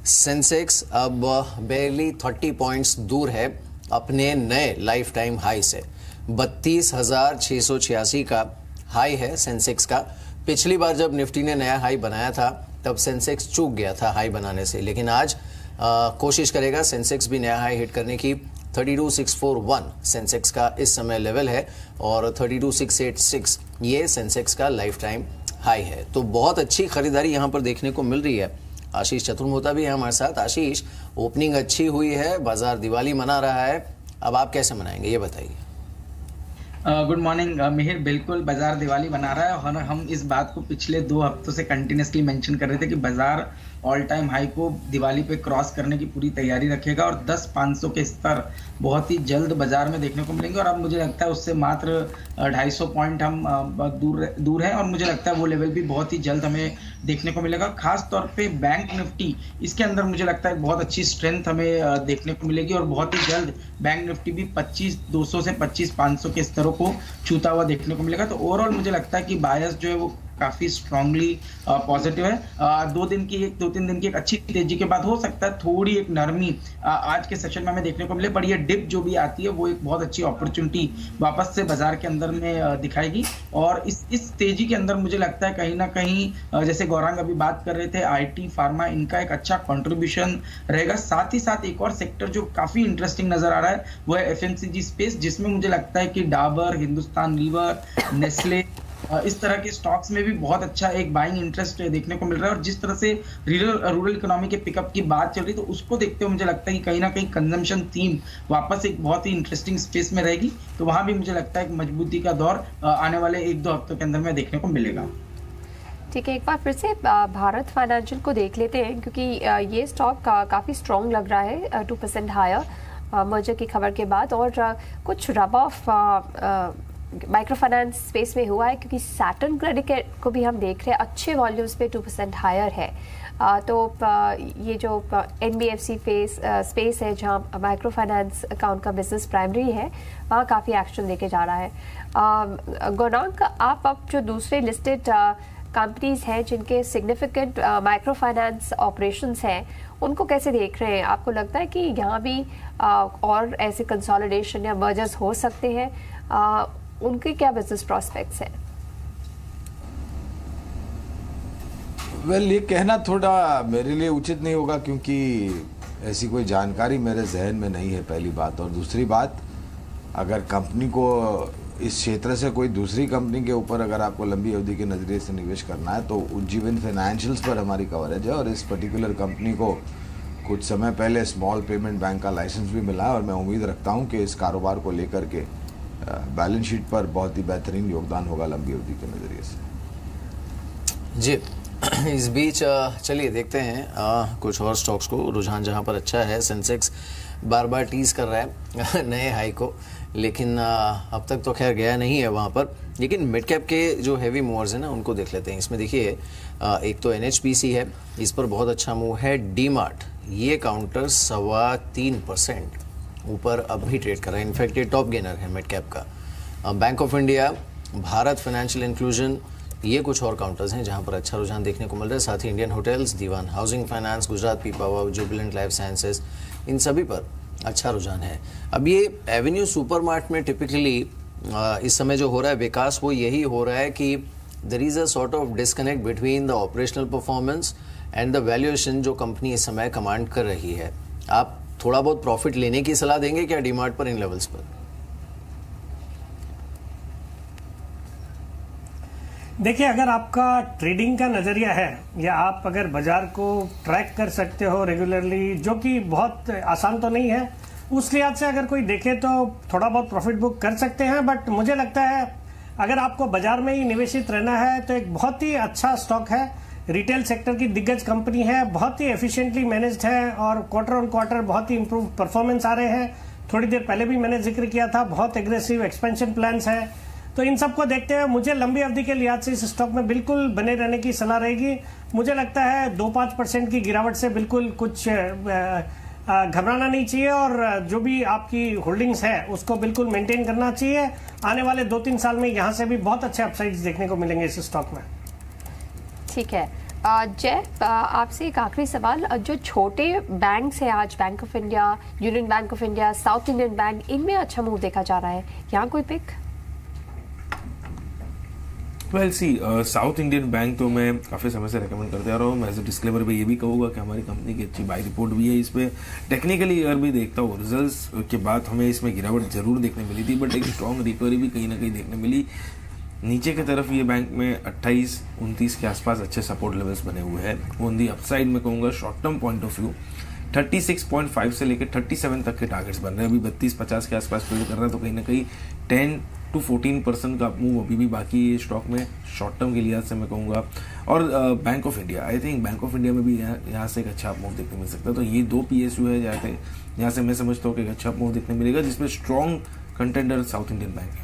सेंसेक्स अब बेरली 30 पॉइंट्स दूर है अपने नए लाइफ टाइम हाई से। 32,686 का हाई है सेंसेक्स का। पिछली बार जब निफ्टी ने नया हाई बनाया था तब सेंसेक्स चूक गया था हाई बनाने से, लेकिन आज कोशिश करेगा सेंसेक्स भी नया हाई हिट करने की। 32,641 सेंसेक्स का इस समय लेवल है, और 32,686 ये सेंसेक्स का लाइफ टाइम हाई है। तो बहुत अच्छी खरीदारी यहाँ पर देखने को मिल रही है। आशीष चतुर्मोता भी है हमारे साथ। आशीष, ओपनिंग अच्छी हुई है, बाजार दिवाली मना रहा है, अब आप कैसे मनाएंगे ये बताइए। गुड मॉर्निंग मिहिर, बिल्कुल बाजार दिवाली बना रहा है, और हम इस बात को पिछले 2 हफ्तों से कंटिन्यूसली मेंशन कर रहे थे कि बाजार ऑल टाइम हाई को दिवाली पे क्रॉस करने की पूरी तैयारी रखेगा, और 10,500 के स्तर बहुत ही जल्द बाजार में देखने को मिलेंगे। और अब मुझे लगता है उससे मात्र 250 पॉइंट हम दूर है, और मुझे लगता है वो लेवल भी बहुत ही जल्द हमें देखने को मिलेगा। खास तौर पे बैंक निफ्टी, इसके अंदर मुझे लगता है बहुत अच्छी स्ट्रेंथ हमें देखने को मिलेगी, और बहुत ही जल्द बैंक निफ्टी भी 25,200 से 25,500 के स्तरों को छूता हुआ देखने को मिलेगा। तो ओवरऑल मुझे लगता है कि बायस जो है वो काफी स्ट्रांगली पॉजिटिव है। 2-3 दिन की एक अच्छी तेजी के बाद हो सकता है थोड़ी एक नरमी आज के सेशन में हमें देखने को मिले, पर ये डिप जो भी आती है वो एक बहुत अच्छी अपॉर्चुनिटी वापस से बाजार के अंदर में दिखाएगी। और इस तेजी के अंदर मुझे लगता है कहीं ना कहीं जैसे गौरांग अभी बात कर रहे थे, IT फार्मा, इनका एक अच्छा कंट्रीब्यूशन रहेगा। साथ ही साथ एक और सेक्टर जो काफी इंटरेस्टिंग नजर आ रहा है वो है FMCG स्पेस, जिसमें मुझे लगता है कि डाबर, हिंदुस्तान लीवर, नेस्ले, इस तरह के स्टॉक्स में भी बहुत अच्छा एक बाइंग इंटरेस्ट देखने को मिल रहा है। और जिस तरह से रूरल इकोनॉमी के पिकअप की बात चल रही, तो उसको देखते हुए मुझे लगता है कि कहीं ना कहीं कंजम्पशन थीम वापस एक बहुत ही इंटरेस्टिंग स्पेस में रहेगी। तो वहां भी मुझे लगता है कि मजबूती का दौर आने वाले 1-2 हफ्तों के अंदर में देखने को मिलेगा। ठीक है, एक बार फिर से भारत फाइनेंशियल को देख लेते हैं, क्योंकि ये स्टॉक काफ़ी स्ट्रॉन्ग लग रहा है, 2% हायर मर्जर की खबर के बाद। और कुछ rub off micro finance space में हुआ है, क्योंकि सैटर्न क्रेडिट को भी हम देख रहे हैं अच्छे वॉल्यूम्स पे 2% हायर है। तो ये जो NBFC स्पेस है जहाँ माइक्रो फाइनेंस अकाउंट का बिजनेस प्राइमरी है, वहाँ काफ़ी एक्शन देखे जा रहा है। गौरांग, आप अब जो दूसरे लिस्टेड कंपनीज हैं जिनके सिग्निफिकेंट माइक्रो फाइनेंस ऑपरेशंस हैं, उनको कैसे देख रहे हैं? आपको लगता है कि यहाँ भी और ऐसे कंसोलिडेशन या मर्जर्स हो सकते हैं? उनके क्या बिजनेस प्रोस्पेक्ट्स हैं? ये कहना थोड़ा मेरे लिए उचित नहीं होगा, क्योंकि ऐसी कोई जानकारी मेरे जहन में नहीं है, पहली बात। और दूसरी बात, अगर कंपनी को इस क्षेत्र से कोई दूसरी कंपनी के ऊपर अगर आपको लंबी अवधि के नज़रिए से निवेश करना है तो उज्जीवन फाइनेंशियल्स पर हमारी कवरेज है, और इस पर्टिकुलर कंपनी को कुछ समय पहले स्मॉल पेमेंट बैंक का लाइसेंस भी मिला है, और मैं उम्मीद रखता हूं कि इस कारोबार को लेकर के बैलेंस शीट पर बहुत ही बेहतरीन योगदान होगा लंबी अवधि के नज़रिए से। जी, इस बीच चलिए देखते हैं कुछ और स्टॉक्स को। रुझान जहां पर अच्छा है, सेंसेक्स बार बार टीज कर रहा है नए हाई को, लेकिन अब तक तो खैर गया नहीं है वहां पर। लेकिन मिड कैप के जो हैवी मूवर्स हैं ना, उनको देख लेते हैं। इसमें देखिए, एक तो NHPC है, इस पर बहुत अच्छा मूव है। डीमार्ट, ये काउंटर 3.25% ऊपर अब भी ट्रेड कर रहा है। इनफैक्ट ये टॉप गेनर है मिड कैप का। Bank of India, Bharat financial inclusion, ये कुछ और काउंटर्स हैं जहां पर अच्छा रुझान देखने को मिल रहा है। साथ ही Indian Hotels, Dewan Housing Finance, Gujarat Pipavav, Jubilant Life Sciences, इन सभी पर अच्छा रुझान है। अब ये एवेन्यू सुपरमार्ट में टिपिकली इस समय जो हो रहा है विकास, वो यही हो रहा है कि there is a sort of disconnect between the operational performance and the valuation जो कंपनी इस समय कमांड कर रही है। आप थोड़ा बहुत प्रॉफिट लेने की सलाह देंगे क्या डीमार्ट पर इन लेवल्स पर? देखिए, अगर आपका ट्रेडिंग का नज़रिया है या आप अगर बाजार को ट्रैक कर सकते हो रेगुलरली, जो कि बहुत आसान तो नहीं है, उस लिहाज से अगर कोई देखे तो थोड़ा बहुत प्रॉफिट बुक कर सकते हैं। बट मुझे लगता है अगर आपको बाजार में ही निवेशित रहना है तो एक बहुत ही अच्छा स्टॉक है। रिटेल सेक्टर की दिग्गज कंपनी है, बहुत ही एफिशिएंटली मैनेज्ड है, और क्वार्टर ऑन क्वार्टर बहुत ही इंप्रूव परफॉर्मेंस आ रहे हैं। थोड़ी देर पहले भी मैंने जिक्र किया था, बहुत एग्रेसिव एक्सपेंशन प्लान्स हैं। तो इन सबको देखते हुए मुझे लंबी अवधि के लिहाज से इस स्टॉक में बिल्कुल बने रहने की सलाह रहेगी। मुझे लगता है 2-5% की गिरावट से बिल्कुल कुछ घबराना नहीं चाहिए, और जो भी आपकी होल्डिंग्स है उसको बिल्कुल मेंटेन करना चाहिए। आने वाले 2-3 साल में यहाँ से भी बहुत अच्छे अपसाइड्स देखने को मिलेंगे इस स्टॉक में। ठीक है जय, आपसे एक आखिरी सवाल। जो छोटे बैंक्स हैं आज, bank of India, union bank of India, south Indian bank, इनमें अच्छा मूव देखा जा रहा है, यहाँ कोई पिक? वेल सी, साउथ इंडियन बैंक तो मैं काफ़ी समय से रेकमेंड करते आ रहा हूँ। मैं एज ए डिस्क्लेमर पे ये भी कहूँगा कि हमारी कंपनी की अच्छी बाई रिपोर्ट भी है। इस पर टेक्निकली अगर भी देखता हूँ, रिजल्ट्स के बाद हमें इसमें गिरावट जरूर देखने मिली थी, बट एक स्ट्रॉन्ग रिकवरी भी कहीं ना कहीं देखने मिली। नीचे की तरफ ये बैंक में 28-29 के आसपास अच्छे सपोर्ट लेवल्स बने हुए हैं। ऑन दी अपसाइड में कहूँगा short term point of view 36.5 से लेकर 37 तक के टारगेट्स बन रहे हैं। अभी 32-50 के आसपास ट्रेड कर रहा है, तो कहीं ना कहीं 10-14% का मूव अभी भी बाकी है स्टॉक में शॉर्ट टर्म के लिहाज से मैं कहूँगा। और bank of India, I think bank of India में भी यहाँ से एक अच्छा मूव देखने मिल सकता है। तो ये 2 PSU है जहाँ से मैं समझता हूँ कि एक अच्छा मूव देखने मिलेगा, जिसमें strong contender south Indian bank है।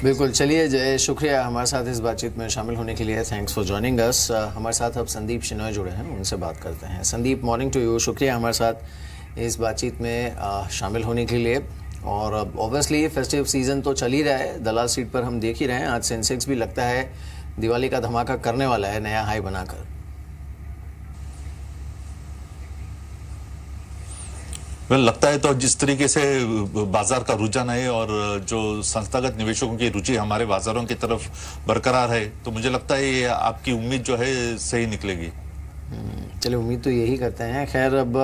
बिल्कुल। चलिए जय, शुक्रिया हमारे साथ इस बातचीत में शामिल होने के लिए। Thanks for joining us. हमारे साथ अब संदीप शिनोय जुड़े हैं, उनसे बात करते हैं। Sandeep, morning to you. शुक्रिया हमारे साथ इस बातचीत में शामिल होने के लिए। और ऑब्वियसली फेस्टिव सीजन तो चल ही रहा है, दलाल सीट पर हम देख ही रहे हैं। आज सेंसेक्स भी लगता है दिवाली का धमाका करने वाला है, नया हाई बनाकर। लगता है तो जिस तरीके से बाजार का रुझान है और जो संस्थागत निवेशकों की रुचि हमारे बाजारों की तरफ बरकरार है, तो मुझे लगता है ये आपकी उम्मीद जो है सही निकलेगी। चलिए, उम्मीद तो यही करते हैं। खैर, अब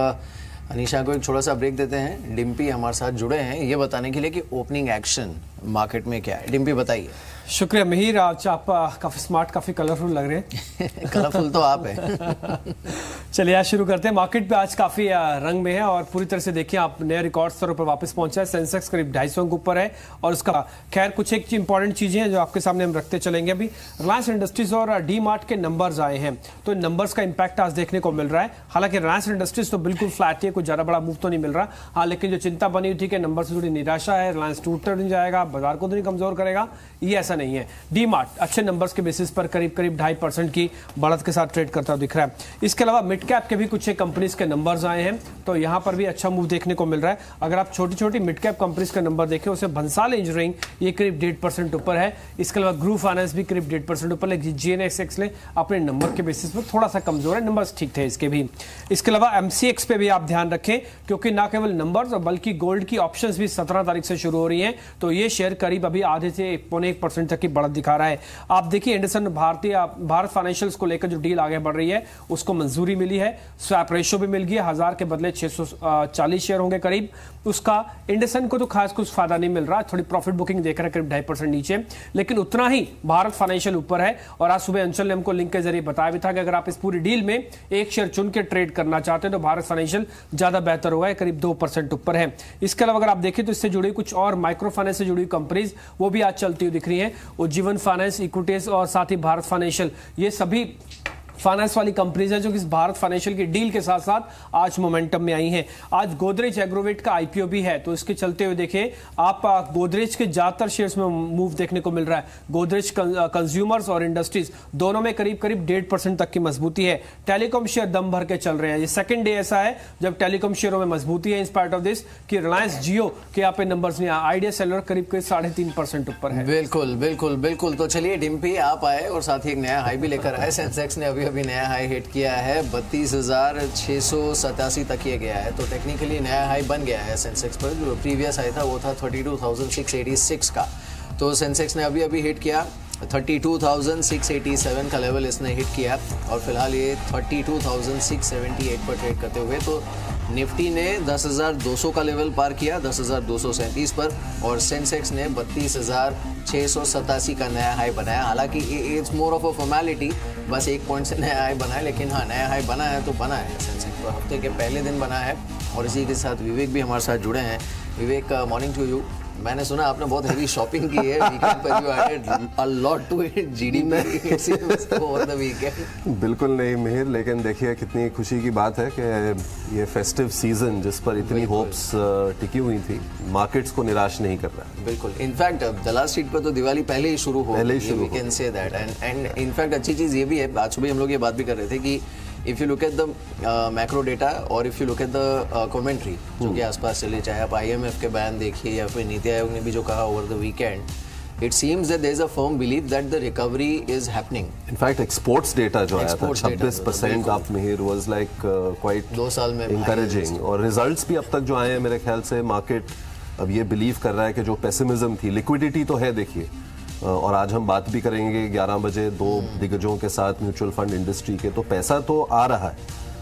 अनीशा को एक छोटा सा ब्रेक देते हैं। डिम्पी हमारे साथ जुड़े हैं ये बताने के लिए कि ओपनिंग एक्शन मार्केट में क्या है। डिम्पी बताइए। शुक्रिया मिहिर, आज आप काफ़ी स्मार्ट, काफ़ी कलरफुल लग रहे हैं। कलरफुल तो आप हैं। चलिए आज शुरू करते हैं। मार्केट पे आज काफ़ी रंग में है और पूरी तरह से देखिए आप नए रिकॉर्ड स्तरों पर वापस पहुंचा है। सेंसेक्स करीब 250 के ऊपर है और उसका खैर कुछ एक इंपॉर्टेंट चीज़ें हैं जो आपके सामने हम रखते चलेंगे। अभी रिलायंस इंडस्ट्रीज और डी-मार्ट के नंबर्स आए हैं, तो इन नंबर्स का इंपैक्ट आज देखने को मिल रहा है। हालांकि रिलायंस इंडस्ट्रीज तो बिल्कुल फ्लैट है, कोई ज़्यादा बड़ा मूव तो नहीं मिल रहा। हाँ, लेकिन जो चिंता बनी हुई थी कि नंबर से थोड़ी निराशा है, रिलायंस टूट नहीं जाएगा, बाजार को तो नहीं कमजोर करेगा, ये ऐसा नहीं है। डी मार्ट अच्छे नंबर्स के बेसिस पर करीब 2.5% की बढ़त के साथ ट्रेड करता दिख रहा है। इसके अलावा मिड कैप के भी कुछ एक कंपनीज के नंबर्स आए हैं, तो यहां पर भी अच्छा मूव देखने को मिल रहा है। अगर आप छोटी छोटी मिड कैप कंपनीज का नंबर देखें, उसे भंसाल इंजीनियरिंग ये करीब 1.5% ऊपर है। इसके अलावा ग्रुप फाइनेंस भी करीब 1.5% ऊपर, लेकिन जीएनएक्स ने अपने नंबर के बेसिस पर थोड़ा सा कमजोर है, नंबर्स ठीक थे इसके भी। इसके अलावा एमसीएक्स पे भी आप ध्यान रखें, क्योंकि ना केवल नंबर्स और बल्कि गोल्ड की ऑप्शंस भी 17 तारीख से शुरू हो रही हैं, तो ये शेयर करीब अभी आधे से 1.1% तक की बढ़त दिखा रहा है। आप देखिए एंडरसन भारत फाइनेंशियल्स को लेकर जो डील आगे बढ़ रही है उसको मंजूरी मिली है, स्वैप रेशो भी मिल गई है, 1000 के बदले 640 शेयर होंगे करीब। उसका एंडरसन को तो खास कुछ फायदा नहीं मिल रहा, थोड़ी प्रॉफिट बुकिंग देख रहे हैं करीब 2.5% नीचे, लेकिन उतना ही भारत फाइनेंशियल ऊपर है। और आज सुबह अंचल ने हमको लिंक के जरिए बताया भी था कि अगर आप इस पूरी डील में एक शेयर चुन के ट्रेड करना चाहते हैं तो भारत फाइनेंशियल ज्यादा बेहतर होगा, करीब 2% ऊपर है। इसके अलावा अगर आप देखें तो इससे जुड़ी कुछ और माइक्रो फाइनेंस से जुड़ी कंपनीज वो भी आज चलती हुई दिख रही हैं, उज्जीवन फाइनेंस, इक्विटीज और साथ ही भारत फाइनेंशियल, ये सभी फाइनेंस वाली कंपनीज हैं जो कि इस भारत फाइनेंशियल की डील के साथ साथ आज मोमेंटम में आई हैं। आज गोदरेज एग्रोवेट का आईपीओ भी है, तो इसके चलते हुए देखिए आप गोदरेज के ज्यादातर शेयर्स में मूव देखने को मिल रहा है। गोदरेज कंज्यूमर्स और इंडस्ट्रीज दोनों में करीब 1.5% तक की मजबूती है। टेलीकॉम शेयर दम भर के चल रहे हैं, ये सेकंड डे ऐसा है जब टेलीकॉम शेयरों में मजबूती है, इन स्पाइट ऑफ दिस कि रिलायंस जियो के यहाँ पे नंबर्स में आइडिया सेलर करीब 3.5% ऊपर है। बिल्कुल बिल्कुल बिल्कुल। तो चलिए डिम्पी आप आए और साथ ही एक नया हाई भी लेकर आए। सेंसेक्स ने अभी नया हाई हिट किया है, 32,687 तक ये गया है, तो टेक्निकली नया हाई बन गया है सेंसेक्स पर। जो प्रीवियस हाई था वो था 32,686 का, तो सेंसेक्स ने अभी हिट किया 32,687 का लेवल इसने हिट किया और फिलहाल ये 32,678 पर ट्रेड करते हुए। तो निफ्टी ने 10,200 का लेवल पार किया 10,237 पर, और सेंसेक्स ने 32,687 का नया हाई बनाया। हालांकि it's more of a formality, बस 1 पॉइंट से नया हाई बना है, लेकिन हाँ नया हाई बना है तो बना है। सेंसेक्स तो हफ्ते के पहले दिन बना है। और इसी के साथ विवेक भी हमारे साथ जुड़े हैं। विवेक, मॉर्निंग टू यू। मैंने सुना आपने बहुत हेवी शॉपिंग की है वीकेंड पर, you added a lot to it GDP over the weekend. बिल्कुल नहीं मिहिर, लेकिन देखिए कितनी खुशी की बात है कि ये फेस्टिव सीजन जिस पर इतनी होप्स टिकी हुई थी, मार्केट्स को निराश नहीं कर रहा है। बिल्कुल, इनफैक्ट दलाल स्ट्रीट पर तो दिवाली पहले ही शुरू हो गई, we can say that. And in fact अच्छी चीज़ ये भी है, आज सुबह हम लोग ये बात भी कर रहे थे कि if you look at the macro data और if you look at the commentary जो कि आसपास चले, चाहे आप IMF के बयान देखिए या फिर नीति आयोग ने भी जो कहा over the weekend, it seems that there is a firm belief that the recovery is happening. In fact, exports data जो आया था 26% up Mihir was like quite 2 साल में encouraging, और results भी अब तक जो आए हैं मेरे ख्याल से मार्केट अब ये बिलीव कर रहा है कि जो पेसिमिज्म थी, लिक्विडिटी तो है देखिए, और आज हम बात भी करेंगे 11 बजे 2 दिग्गजों के साथ म्यूचुअल फंड इंडस्ट्री के, तो पैसा तो आ रहा है,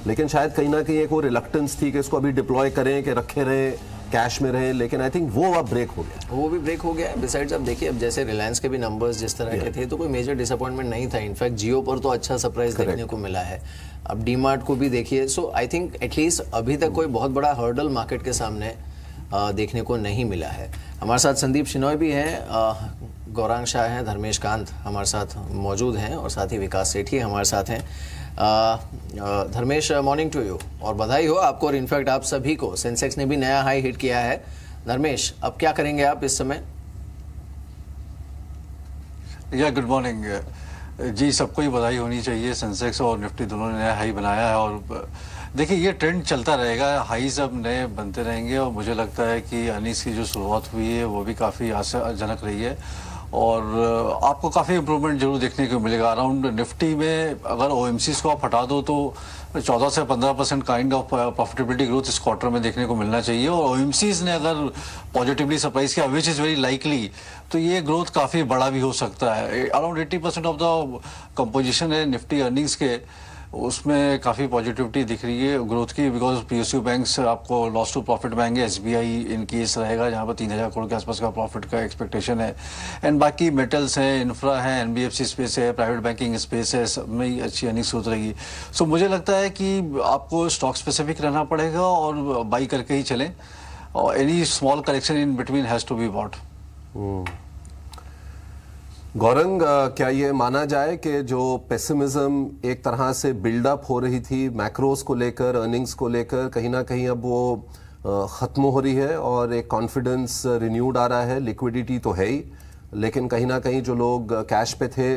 लेकिन शायद कहीं ना कहीं एक वो रिलक्टेंस थी कि इसको अभी डिप्लॉय करें कि रखे रहें कैश में रहे, लेकिन आई थिंक वो अब ब्रेक हो गया, वो भी ब्रेक हो गया है। बिसाइड्स अब देखिए, अब जैसे रिलायंस के भी नंबर्स जिस तरह के थे तो कोई मेजर डिसअपॉइंटमेंट नहीं था। इनफैक्ट जियो पर तो अच्छा सरप्राइज देखने को मिला है। अब डीमार्ट को भी देखिए, सो आई थिंक एटलीस्ट अभी तक कोई बहुत बड़ा हर्डल मार्केट के सामने देखने को नहीं मिला है। हमारे साथ संदीप शिनोय भी हैं, गौरांग शाह हैं, धर्मेश कांत हमारे साथ मौजूद हैं और साथ ही विकास सेठी हमारे साथ हैं। धर्मेश, मॉर्निंग टू यू और बधाई हो आपको और इनफैक्ट आप सभी को। सेंसेक्स ने भी नया हाई हिट किया है। धर्मेश, अब क्या करेंगे आप इस समय? गुड मॉर्निंग जी, सबको ही बधाई होनी चाहिए। सेंसेक्स और निफ्टी दोनों ने नया हाई बनाया है और देखिए ये ट्रेंड चलता रहेगा, हाईज अब नए बनते रहेंगे और मुझे लगता है कि अर्निंग्स की जो शुरुआत हुई है वो भी काफ़ी आशाजनक रही है और आपको काफ़ी इम्प्रूवमेंट जरूर देखने को मिलेगा। अराउंड निफ्टी में अगर OMCs को आप हटा दो तो 14 से 15% काइंड ऑफ प्रॉफिटेबिलिटी ग्रोथ इस क्वार्टर में देखने को मिलना चाहिए और OMCs ने अगर पॉजिटिवली सरप्राइज किया, विच इज़ वेरी लाइकली, तो ये ग्रोथ काफ़ी बड़ा भी हो सकता है। अराउंड 80% ऑफ द कंपोजिशन है निफ्टी अर्निंग्स के, उसमें काफ़ी पॉजिटिविटी दिख रही है ग्रोथ की, बिकॉज PSU बैंक्स आपको लॉस टू प्रॉफिट बनाएंगे, SBI इन केस रहेगा जहाँ पर 3,000 करोड़ के आसपास का प्रॉफिट का एक्सपेक्टेशन है। एंड बाकी मेटल्स हैं, इंफ्रा है, NBFC स्पेस है, प्राइवेट बैंकिंग स्पेस है, सब में ही अच्छी अर्निंग्स होती रहेगी। सो मुझे लगता है कि आपको स्टॉक स्पेसिफिक रहना पड़ेगा और बाई करके ही चलें और any small correction in between has to be bought. Gaurang, क्या ये माना जाए कि जो पेसिमिज्म एक तरह से बिल्डअप हो रही थी मैक्रोस को लेकर, अर्निंग्स को लेकर, कहीं ना कहीं अब वो ख़त्म हो रही है और एक कॉन्फिडेंस रिन्यूड आ रहा है। लिक्विडिटी तो है ही, लेकिन कहीं ना कहीं जो लोग कैश पे थे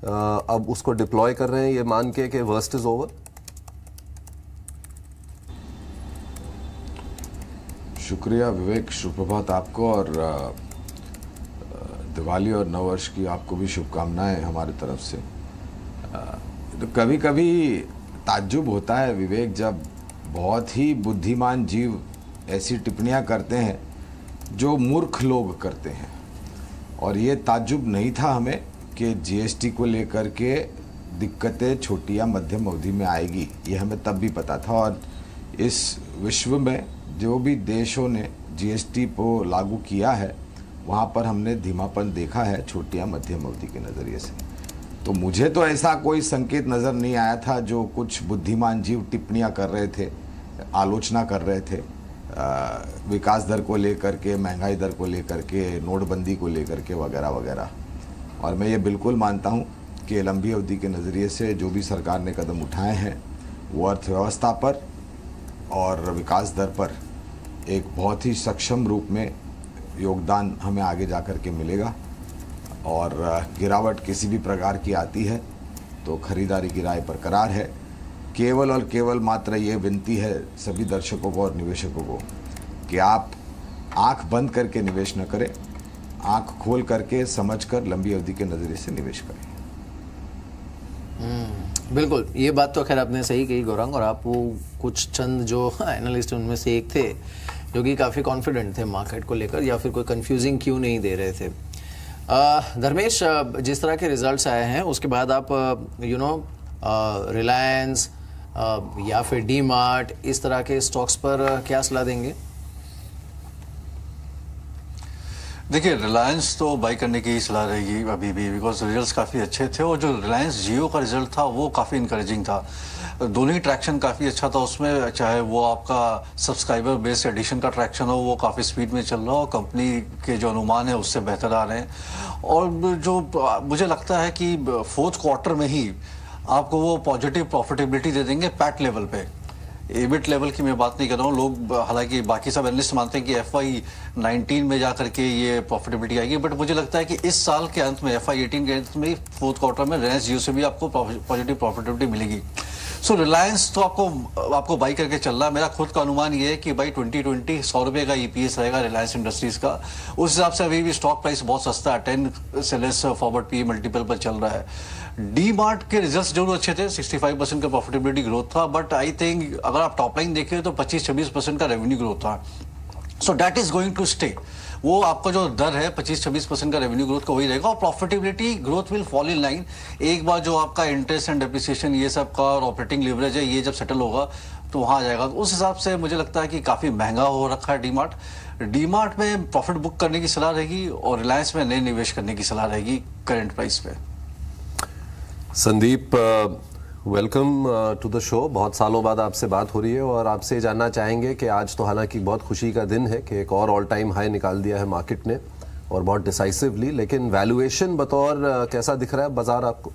अब उसको डिप्लॉय कर रहे हैं ये मान के कि वर्स्ट इज ओवर। शुक्रिया विवेक, सुप्रभात आपको, और दिवाली और नववर्ष की आपको भी शुभकामनाएं हमारी तरफ से। तो कभी कभी ताज्जुब होता है विवेक, जब बहुत ही बुद्धिमान जीव ऐसी टिप्पणियां करते हैं जो मूर्ख लोग करते हैं। और ये ताज्जुब नहीं था हमें कि जीएसटी को लेकर के दिक्कतें छोटी या मध्यम अवधि में आएगी, ये हमें तब भी पता था। और इस विश्व में जो भी देशों ने जीएसटी को लागू किया है वहाँ पर हमने धीमापन देखा है छोटी या मध्यम अवधि के नज़रिए से। तो मुझे तो ऐसा कोई संकेत नज़र नहीं आया था जो कुछ बुद्धिमान जीव टिप्पणियाँ कर रहे थे, आलोचना कर रहे थे विकास दर को लेकर के, महंगाई दर को लेकर के, नोटबंदी को लेकर के वगैरह वगैरह। और मैं ये बिल्कुल मानता हूँ कि लंबी अवधि के नज़रिए से जो भी सरकार ने कदम उठाए हैं वो अर्थव्यवस्था पर और विकास दर पर एक बहुत ही सक्षम रूप में योगदान हमें आगे जा कर के मिलेगा। और गिरावट किसी भी प्रकार की आती है तो खरीदारी की राय बरकरार है। केवल और केवल मात्र ये विनती है सभी दर्शकों को और निवेशकों को कि आप आंख बंद करके निवेश न करें, आंख खोल करके समझकर लंबी अवधि के नज़रिए से निवेश करें। बिल्कुल, ये बात तो खैर आपने सही कही गौरांग, और आप वो कुछ चंद जो एनालिस्ट उनमें से एक थे जो कि काफ़ी कॉन्फिडेंट थे मार्केट को लेकर, या फिर कोई कंफ्यूजिंग क्यों नहीं दे रहे थे। धर्मेश, जिस तरह के रिजल्ट्स आए हैं उसके बाद आप रिलायंस या फिर डी मार्ट इस तरह के स्टॉक्स पर क्या सलाह देंगे? देखिए, रिलायंस तो बाई करने की ही सलाह रहेगी अभी भी, बिकॉज रिजल्ट्स काफ़ी अच्छे थे और जो रिलायंस जियो का रिजल्ट था वो काफ़ी इंकरेजिंग था। दोनों ही ट्रैक्शन काफ़ी अच्छा था उसमें, चाहे वो आपका सब्सक्राइबर बेस एडिशन का ट्रैक्शन हो वो काफ़ी स्पीड में चल रहा हो, कंपनी के जो अनुमान है उससे बेहतर आ रहे हैं। और जो मुझे लगता है कि फोर्थ क्वार्टर में ही आपको वो पॉजिटिव प्रॉफिटेबिलिटी दे देंगे पैट लेवल पे। एबिट लेवल की मैं बात नहीं कर रहा हूँ, लोग हालांकि बाकी सब एनालिस्ट मानते हैं कि FY19 में जाकर के ये प्रॉफिटेबिलिटी आएगी, बट मुझे लगता है कि इस साल के अंत में FY18 के अंत में फोर्थ क्वार्टर में रिलायंस जियो से भी आपको पॉजिटिव प्रॉफिटेबिलिटी मिलेगी। सो रिलायंस तो आपको बाई करके चल रहा है। मेरा खुद का अनुमान ये है कि भाई 2020 100 रुपये का EPS रहेगा रिलायंस इंडस्ट्रीज का। उस हिसाब से अभी भी स्टॉक प्राइस बहुत सस्ता है, 10 से लेस फॉरवर्ड PE मल्टीपल पर चल रहा है। डी मार्ट के रिजल्ट्स जरूर अच्छे थे, 65% का प्रॉफिटेबिलिटी ग्रोथ था, बट आई थिंक अगर आप टॉप लाइन देखें तो 25-26% का रेवेन्यू ग्रोथ था। So that is going to stay. वो आपका जो दर है 25-26% का रेवेन्यू ग्रोथ का वही रहेगा और profitability growth will fall in line. एक बार जो आपका इंटरेस्ट एंड डेप्रिसिएशन ये सब का और ऑपरेटिंग लिवरेज है ये जब सेटल होगा तो वहाँ आ जाएगा। उस हिसाब से मुझे लगता है कि काफ़ी महंगा हो रखा है डी मार्ट में प्रॉफिट बुक करने की सलाह रहेगी और रिलायंस में नए निवेश करने की सलाह रहेगी करंट प्राइस पे। Sandeep, welcome to the show. बहुत सालों बाद आपसे बात हो रही है और आपसे जानना चाहेंगे कि आज तो हालांकि बहुत खुशी का दिन है कि एक और ऑल टाइम हाई निकाल दिया है मार्केट ने और बहुत डिसाइसिवली, लेकिन वैल्यूएशन बतौर कैसा दिख रहा है बाजार आपको?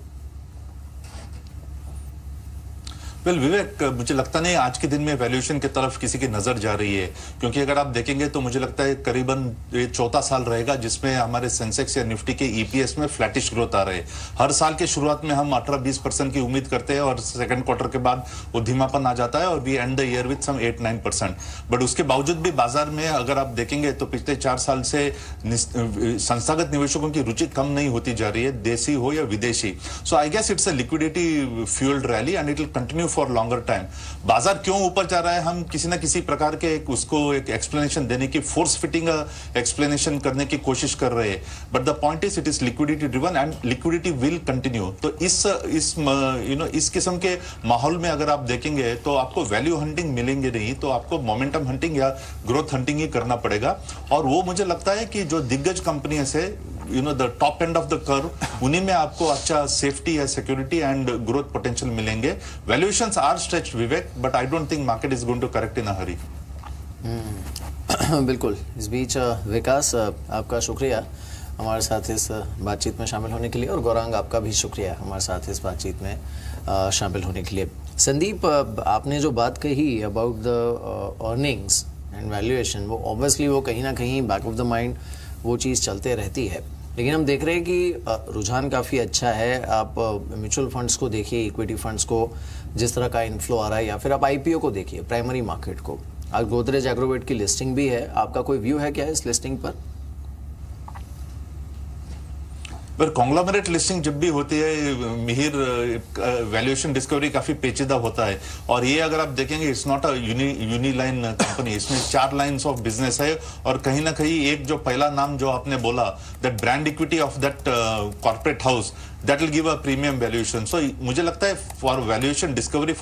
वेल विवेक, मुझे लगता नहीं आज के दिन में वैल्यूएशन की तरफ किसी की नजर जा रही है, क्योंकि अगर आप देखेंगे तो मुझे लगता है करीबन ये चौथा साल रहेगा जिसमें हमारे सेंसेक्स या निफ्टी के EPS में फ्लैटिश ग्रोथ आ रहे हैं। हर साल के शुरुआत में हम 18-20% की उम्मीद करते हैं और सेकंड क्वार्टर के बाद वो धीमापन आ जाता है और we end the year with some 8-9%। But उसके बावजूद भी बाजार में अगर आप देखेंगे तो पिछले 4 साल से संस्थागत निवेशकों की रुचि कम नहीं होती जा रही है, देसी हो या विदेशी। So I guess it's a liquidity fuelled rally and it will continue for longer time. बाजार क्यों ऊपर जा रहा है, हम किसी ना किसी प्रकार के उसको एक एक्सप्लेनेशन देने की, फोर्स फिटिंग एक्सप्लेनेशन करने की कोशिश कर रहे हैं, but the point is it is liquidity driven and liquidity will continue. तो इस किस्म के माहौल में अगर आप देखेंगे तो आपको वैल्यू हंटिंग मिलेंगे नहीं, तो आपको मोमेंटम हंटिंग या ग्रोथ हंटिंग ही करना पड़ेगा। और वो मुझे लगता है कि जो दिग्गज कंपनियां से the top end of the curve, उन्हीं में आपको अच्छा सेफ्टी है, सिक्योरिटी एंड ग्रोथ पोटेंशियल मिलेंगे। Valuations are stretched Vivek, but I don't think market is going to correct in a hurry. बिल्कुल। इस बीच विकास, आपका शुक्रिया हमारे साथ इस बातचीत में शामिल होने के लिए, और गौरांग आपका भी शुक्रिया हमारे साथ इस बातचीत में शामिल होने के लिए। संदीप, आपने जो बात कही about the earnings and valuation, वो ऑब्वियसली वो कहीं ना कहीं बैक ऑफ द माइंड वो चीज़ चलते रहती है। लेकिन हम देख रहे हैं कि रुझान काफ़ी अच्छा है। आप म्यूचुअल फंड्स को देखिए, इक्विटी फंड्स को जिस तरह का इन्फ्लो आ रहा है, या फिर आप आईपीओ को देखिए, प्राइमरी मार्केट को। आज गोदरेज एग्रोवेट की लिस्टिंग भी है, आपका कोई व्यू है क्या इस लिस्टिंग पर? पर कॉन्ग्लोमरेट लिस्टिंग जब भी होती है मिहिर, वैल्यूएशन डिस्कवरी काफी पेचीदा होता है। और ये अगर आप देखेंगे, इट्स नॉट अ यूनिलाइन कंपनी, इसमें 4 लाइंस ऑफ बिजनेस है। और कहीं ना कहीं एक जो पहला नाम जो आपने बोला, that brand equity of that corporate house, that will give a premium valuation. So मुझे लगता है for valuation discovery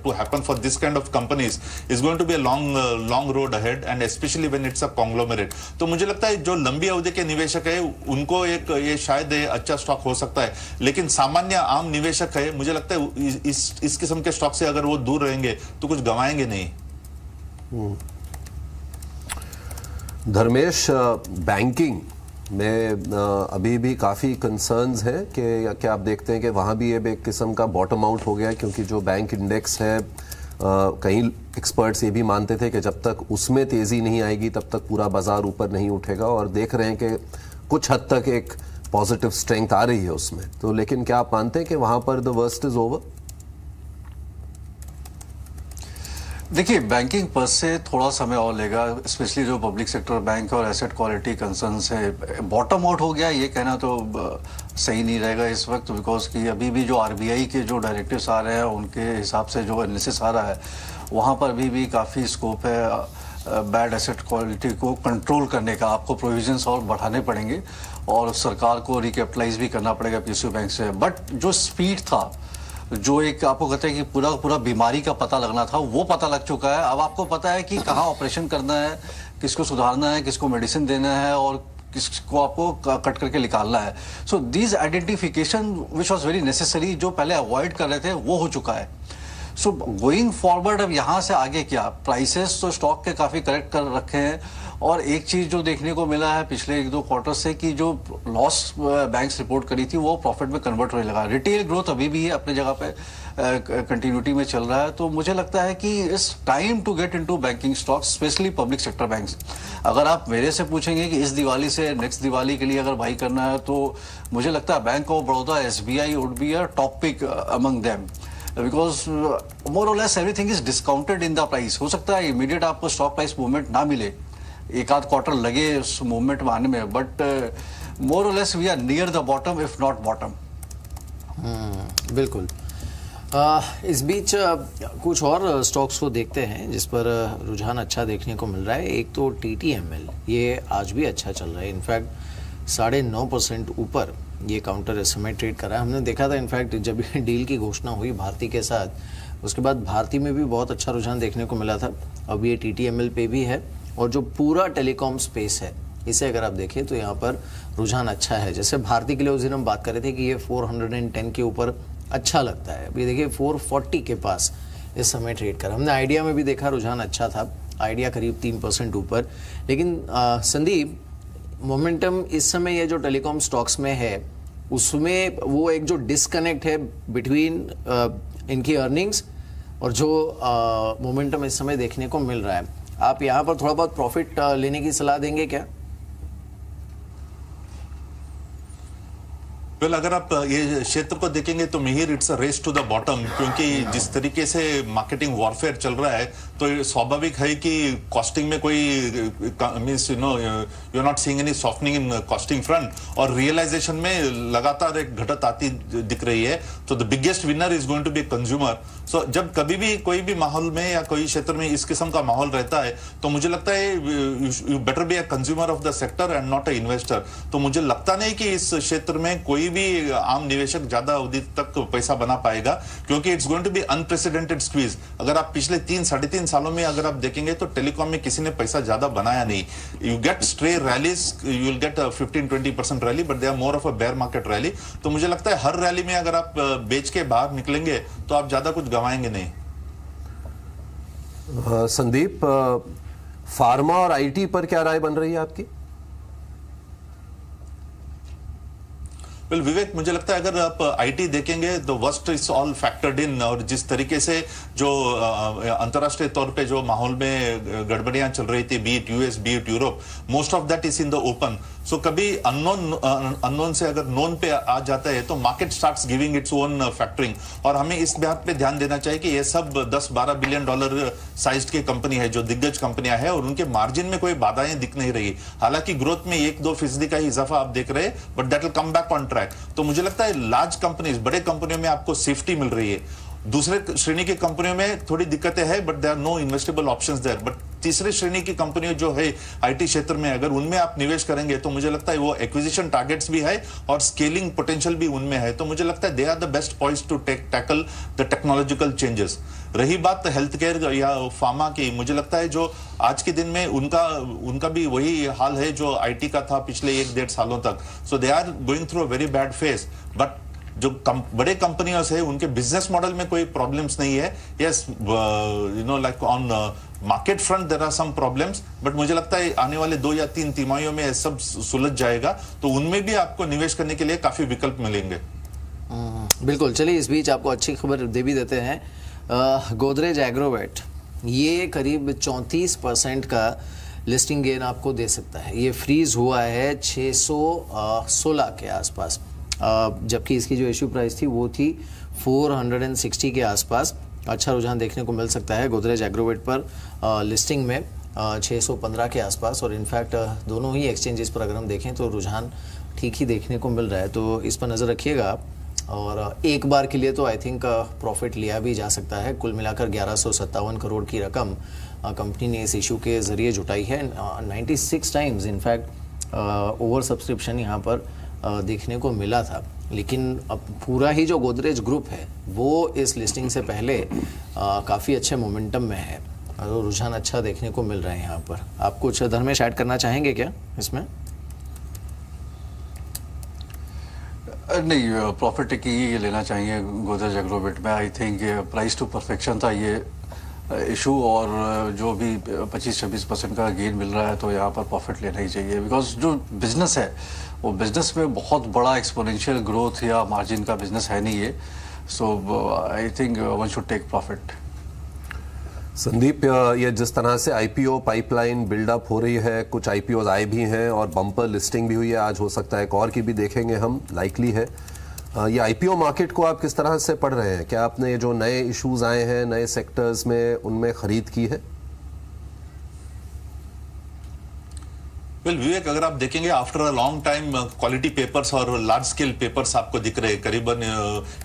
to happen for this kind of companies is going to be a long road ahead, and especially when it's a conglomerate. तो मुझे लगता है जो लंबी अवधि के निवेशक है उनको ये शायद अच्छा स्टॉक हो सकता है, लेकिन सामान्य आम निवेशक है, मुझे लगता है इस किस्म के स्टॉक से अगर वो दूर रहेंगे तो कुछ गंवाएंगे नहीं। धर्मेश, बैंकिंग में अभी भी काफ़ी कंसर्न्स हैं कि क्या आप देखते हैं कि वहाँ भी ये एक किस्म का बॉटम आउट हो गया, क्योंकि जो बैंक इंडेक्स है कई एक्सपर्ट्स ये भी मानते थे कि जब तक उसमें तेज़ी नहीं आएगी तब तक पूरा बाजार ऊपर नहीं उठेगा, और देख रहे हैं कि कुछ हद तक एक पॉजिटिव स्ट्रेंथ आ रही है उसमें। तो लेकिन क्या आप मानते हैं कि वहाँ पर द वर्स्ट इज ओवर? देखिए, बैंकिंग पर से थोड़ा समय और लेगा, स्पेशली जो पब्लिक सेक्टर बैंक और एसेट क्वालिटी कंसर्न्स है। बॉटम आउट हो गया ये कहना तो सही नहीं रहेगा इस वक्त, बिकॉज कि अभी भी जो आरबीआई के जो डायरेक्टिव्स आ रहे हैं उनके हिसाब से जो एनालिसिस आ रहा है वहाँ पर अभी भी काफ़ी स्कोप है बैड एसेट क्वालिटी को कंट्रोल करने का। आपको प्रोविजंस और बढ़ाने पड़ेंगे और सरकार को रिकैपिटलाइज भी करना पड़ेगा पीएसयू बैंक से। बट जो स्पीड था, जो एक आपको कहते हैं कि पूरा बीमारी का पता लगना था, वो पता लग चुका है। अब आपको पता है कि कहाँ ऑपरेशन करना है, किसको सुधारना है, किसको मेडिसिन देना है और किसको आपको कट करके निकालना है। So this identification which was very necessary, जो पहले अवॉइड कर रहे थे वो हो चुका है। सो गोइंग फॉरवर्ड अब यहाँ से आगे क्या, प्राइसेस तो स्टॉक के काफ़ी करेक्ट कर रखे हैं। और एक चीज़ जो देखने को मिला है पिछले 1-2 क्वार्टर से कि जो लॉस बैंक्स रिपोर्ट करी थी वो प्रॉफिट में कन्वर्ट होने लगा। रिटेल ग्रोथ अभी भी है अपनी जगह पे, कंटिन्यूटी में चल रहा है। तो मुझे लगता है कि it's time to get into banking stocks, specially public sector banks. अगर आप मेरे से पूछेंगे कि इस दिवाली से नेक्स्ट दिवाली के लिए अगर बाई करना है, तो मुझे लगता है bank of Baroda, SBI would be a top pick among them, because more or less everything is discounted in the price. हो सकता है इमीडिएट आपको स्टॉक प्राइस मूवमेंट ना मिले, एक आध क्वार्टर लगे उस मूवमेंट में आने में, but more or less we are near the bottom if not bottom. बिल्कुल। इस बीच कुछ और स्टॉक्स को देखते हैं जिस पर रुझान अच्छा देखने को मिल रहा है। एक तो TTML, ये आज भी अच्छा चल रहा है, इनफैक्ट 9.5% ऊपर ये काउंटर समय ट्रेड कर रहा है। हमने देखा था इनफैक्ट जब डील की घोषणा हुई भारती के साथ, उसके बाद भारती में भी बहुत अच्छा रुझान देखने को मिला था। अब ये TTML पे भी है, और जो पूरा टेलीकॉम स्पेस है इसे अगर आप देखें तो यहाँ पर रुझान अच्छा है। जैसे भारती के लिए उस दिन हम बात कर रहे थे कि ये 410 के ऊपर अच्छा लगता है, अभी देखिए 440 के पास इस समय ट्रेड कर। हमने आइडिया में भी देखा रुझान अच्छा था, आइडिया करीब 3% ऊपर। लेकिन संदीप, मोमेंटम इस समय ये जो टेलीकॉम स्टॉक्स में है उसमें वो एक जो डिस्कनेक्ट है बिटवीन इनकी अर्निंग्स और जो मोमेंटम इस समय देखने को मिल रहा है, आप यहाँ पर थोड़ा बहुत प्रॉफिट लेने की सलाह देंगे क्या? वेल, अगर आप ये क्षेत्र को देखेंगे तो Mihir, it's a race to the bottom, क्योंकि जिस तरीके से मार्केटिंग वॉरफेयर चल रहा है तो ये स्वाभाविक है कि कॉस्टिंग में कोई means you are not seeing any softening in costing front, और रियलाइजेशन में लगातार एक घटत आती दिख रही है। तो the biggest winner is going to be consumer. So जब कभी भी कोई भी माहौल में या कोई क्षेत्र में इस किस्म का माहौल रहता है तो मुझे लगता है you better be a consumer of the sector and not a investor. तो मुझे लगता नहीं कि इस क्षेत्र में कोई भी आम निवेशक ज्यादा अवधि तक पैसा बना पाएगा, क्योंकि it's going to be unprecedented squeeze. अगर आप पिछले 3-3.5 सालों में अगर आप देखेंगे तो टेलीकॉम में किसी ने पैसा ज्यादा बनाया नहीं। You get stray rallies, you will get 15-20% rally, but they are more of a bear market rally. तो मुझे लगता है हर रैली में अगर आप बेच के बाहर निकलेंगे तो आप ज्यादा कुछ गंवाएंगे नहीं। संदीप, फार्मा और आईटी पर क्या राय बन रही है आपकी? वेल विवेक, मुझे लगता है अगर आप आईटी देखेंगे तो वर्स्ट इज ऑल फैक्टर्ड इन, और जिस तरीके से जो अंतर्राष्ट्रीय तौर पे जो माहौल में गड़बड़ियां चल रही थी, beat US beat Europe, most of that is in the open. So कभी अननोन से अगर नोन पे आ जाता है तो market starts giving its own factoring. और हमें इस बात पे ध्यान देना चाहिए कि ये सब 10-12 बिलियन डॉलर साइज की कंपनी है, जो दिग्गज कंपनियां हैं, और उनके मार्जिन में कोई बाधाएं दिख नहीं रही. हालांकि ग्रोथ में 1-2% का ही इजाफा आप देख रहे हैं, but that will come back on track. तो मुझे लगता है लार्ज कंपनीज, बड़े कंपनियों में आपको सेफ्टी मिल रही है. दूसरे श्रेणी की कंपनियों में थोड़ी दिक्कतें हैं, but there are no investable options there. But तीसरे श्रेणी की कंपनियों जो है आईटी क्षेत्र में, अगर उनमें आप निवेश करेंगे तो मुझे लगता है वो एक्विजिशन टारगेट्स भी है और स्केलिंग पोटेंशियल भी उनमें है. तो मुझे लगता है they are the best points to tackle the technological changes. रही बात हेल्थ केयर या फार्मा की, मुझे लगता है जो आज के दिन में उनका भी वही हाल है जो आईटी का था पिछले 1-1.5 सालों तक. So they are going through a very bad phase. But जो बड़े कंपनियों से उनके बिजनेस मॉडल में कोई प्रॉब्लम्स नहीं है. Yes, you know, like on market front there are some problems, but मुझे लगता है आने वाले 2 या 3 तिमाहियों में सब सुलझ जाएगा. तो उनमें भी आपको निवेश करने के लिए काफी विकल्प मिलेंगे. बिल्कुल. चलिए, इस बीच आपको अच्छी खबर दे भी देते हैं. गोदरेज एग्रोवेट ये करीब 34% का लिस्टिंग गेन आपको दे सकता है. ये फ्रीज हुआ है 616 के आसपास, जबकि इसकी जो इश्यू प्राइस थी वो थी 460 के आसपास. अच्छा रुझान देखने को मिल सकता है गोदरेज एग्रोवेट पर लिस्टिंग में 615 के आसपास. और इनफैक्ट दोनों ही एक्सचेंजेस पर अगर हम देखें तो रुझान ठीक ही देखने को मिल रहा है. तो इस पर नज़र रखिएगा. और एक बार के लिए तो आई थिंक प्रॉफिट लिया भी जा सकता है. कुल मिलाकर 1157 करोड़ की रकम कंपनी ने इस इशू के ज़रिए जुटाई है. 96 टाइम्स इनफैक्ट ओवर सब्सक्रिप्शन यहाँ पर देखने को मिला था. लेकिन अब पूरा ही जो गोदरेज ग्रुप है वो इस लिस्टिंग से पहले काफ़ी अच्छे मोमेंटम में है. तो रुझान अच्छा देखने को मिल रहा है यहाँ पर. आप कुछ धर्मेश ऐड करना चाहेंगे क्या इसमें? नहीं, प्रॉफिट टेकिंग ही लेना चाहिए गोदरेज एग्रोवेट में. I think price to perfection था ये इशू, और जो भी 25-26% का गेन मिल रहा है तो यहाँ पर प्रॉफिट लेना ही चाहिए. बिकॉज जो बिजनेस है वो बिजनेस में बहुत बड़ा एक्सपोनेंशियल ग्रोथ या मार्जिन का बिजनेस है नहीं ये. So I think one should take profit. Sandeep, ये जिस तरह से आईपीओ पाइपलाइन बिल्डअप हो रही है, कुछ आईपीओ आए भी हैं और बम्पर लिस्टिंग भी हुई है, आज हो सकता है एक और की भी देखेंगे हम, लाइकली है. ये आईपीओ मार्केट को आप किस तरह से पढ़ रहे हैं? क्या आपने जो नए इश्यूज आए हैं नए सेक्टर्स में उनमें खरीद की है? वेल विवेक, अगर आप देखेंगे after a long time quality papers और लार्ज स्केल पेपर्स आपको दिख रहे हैं, करीबन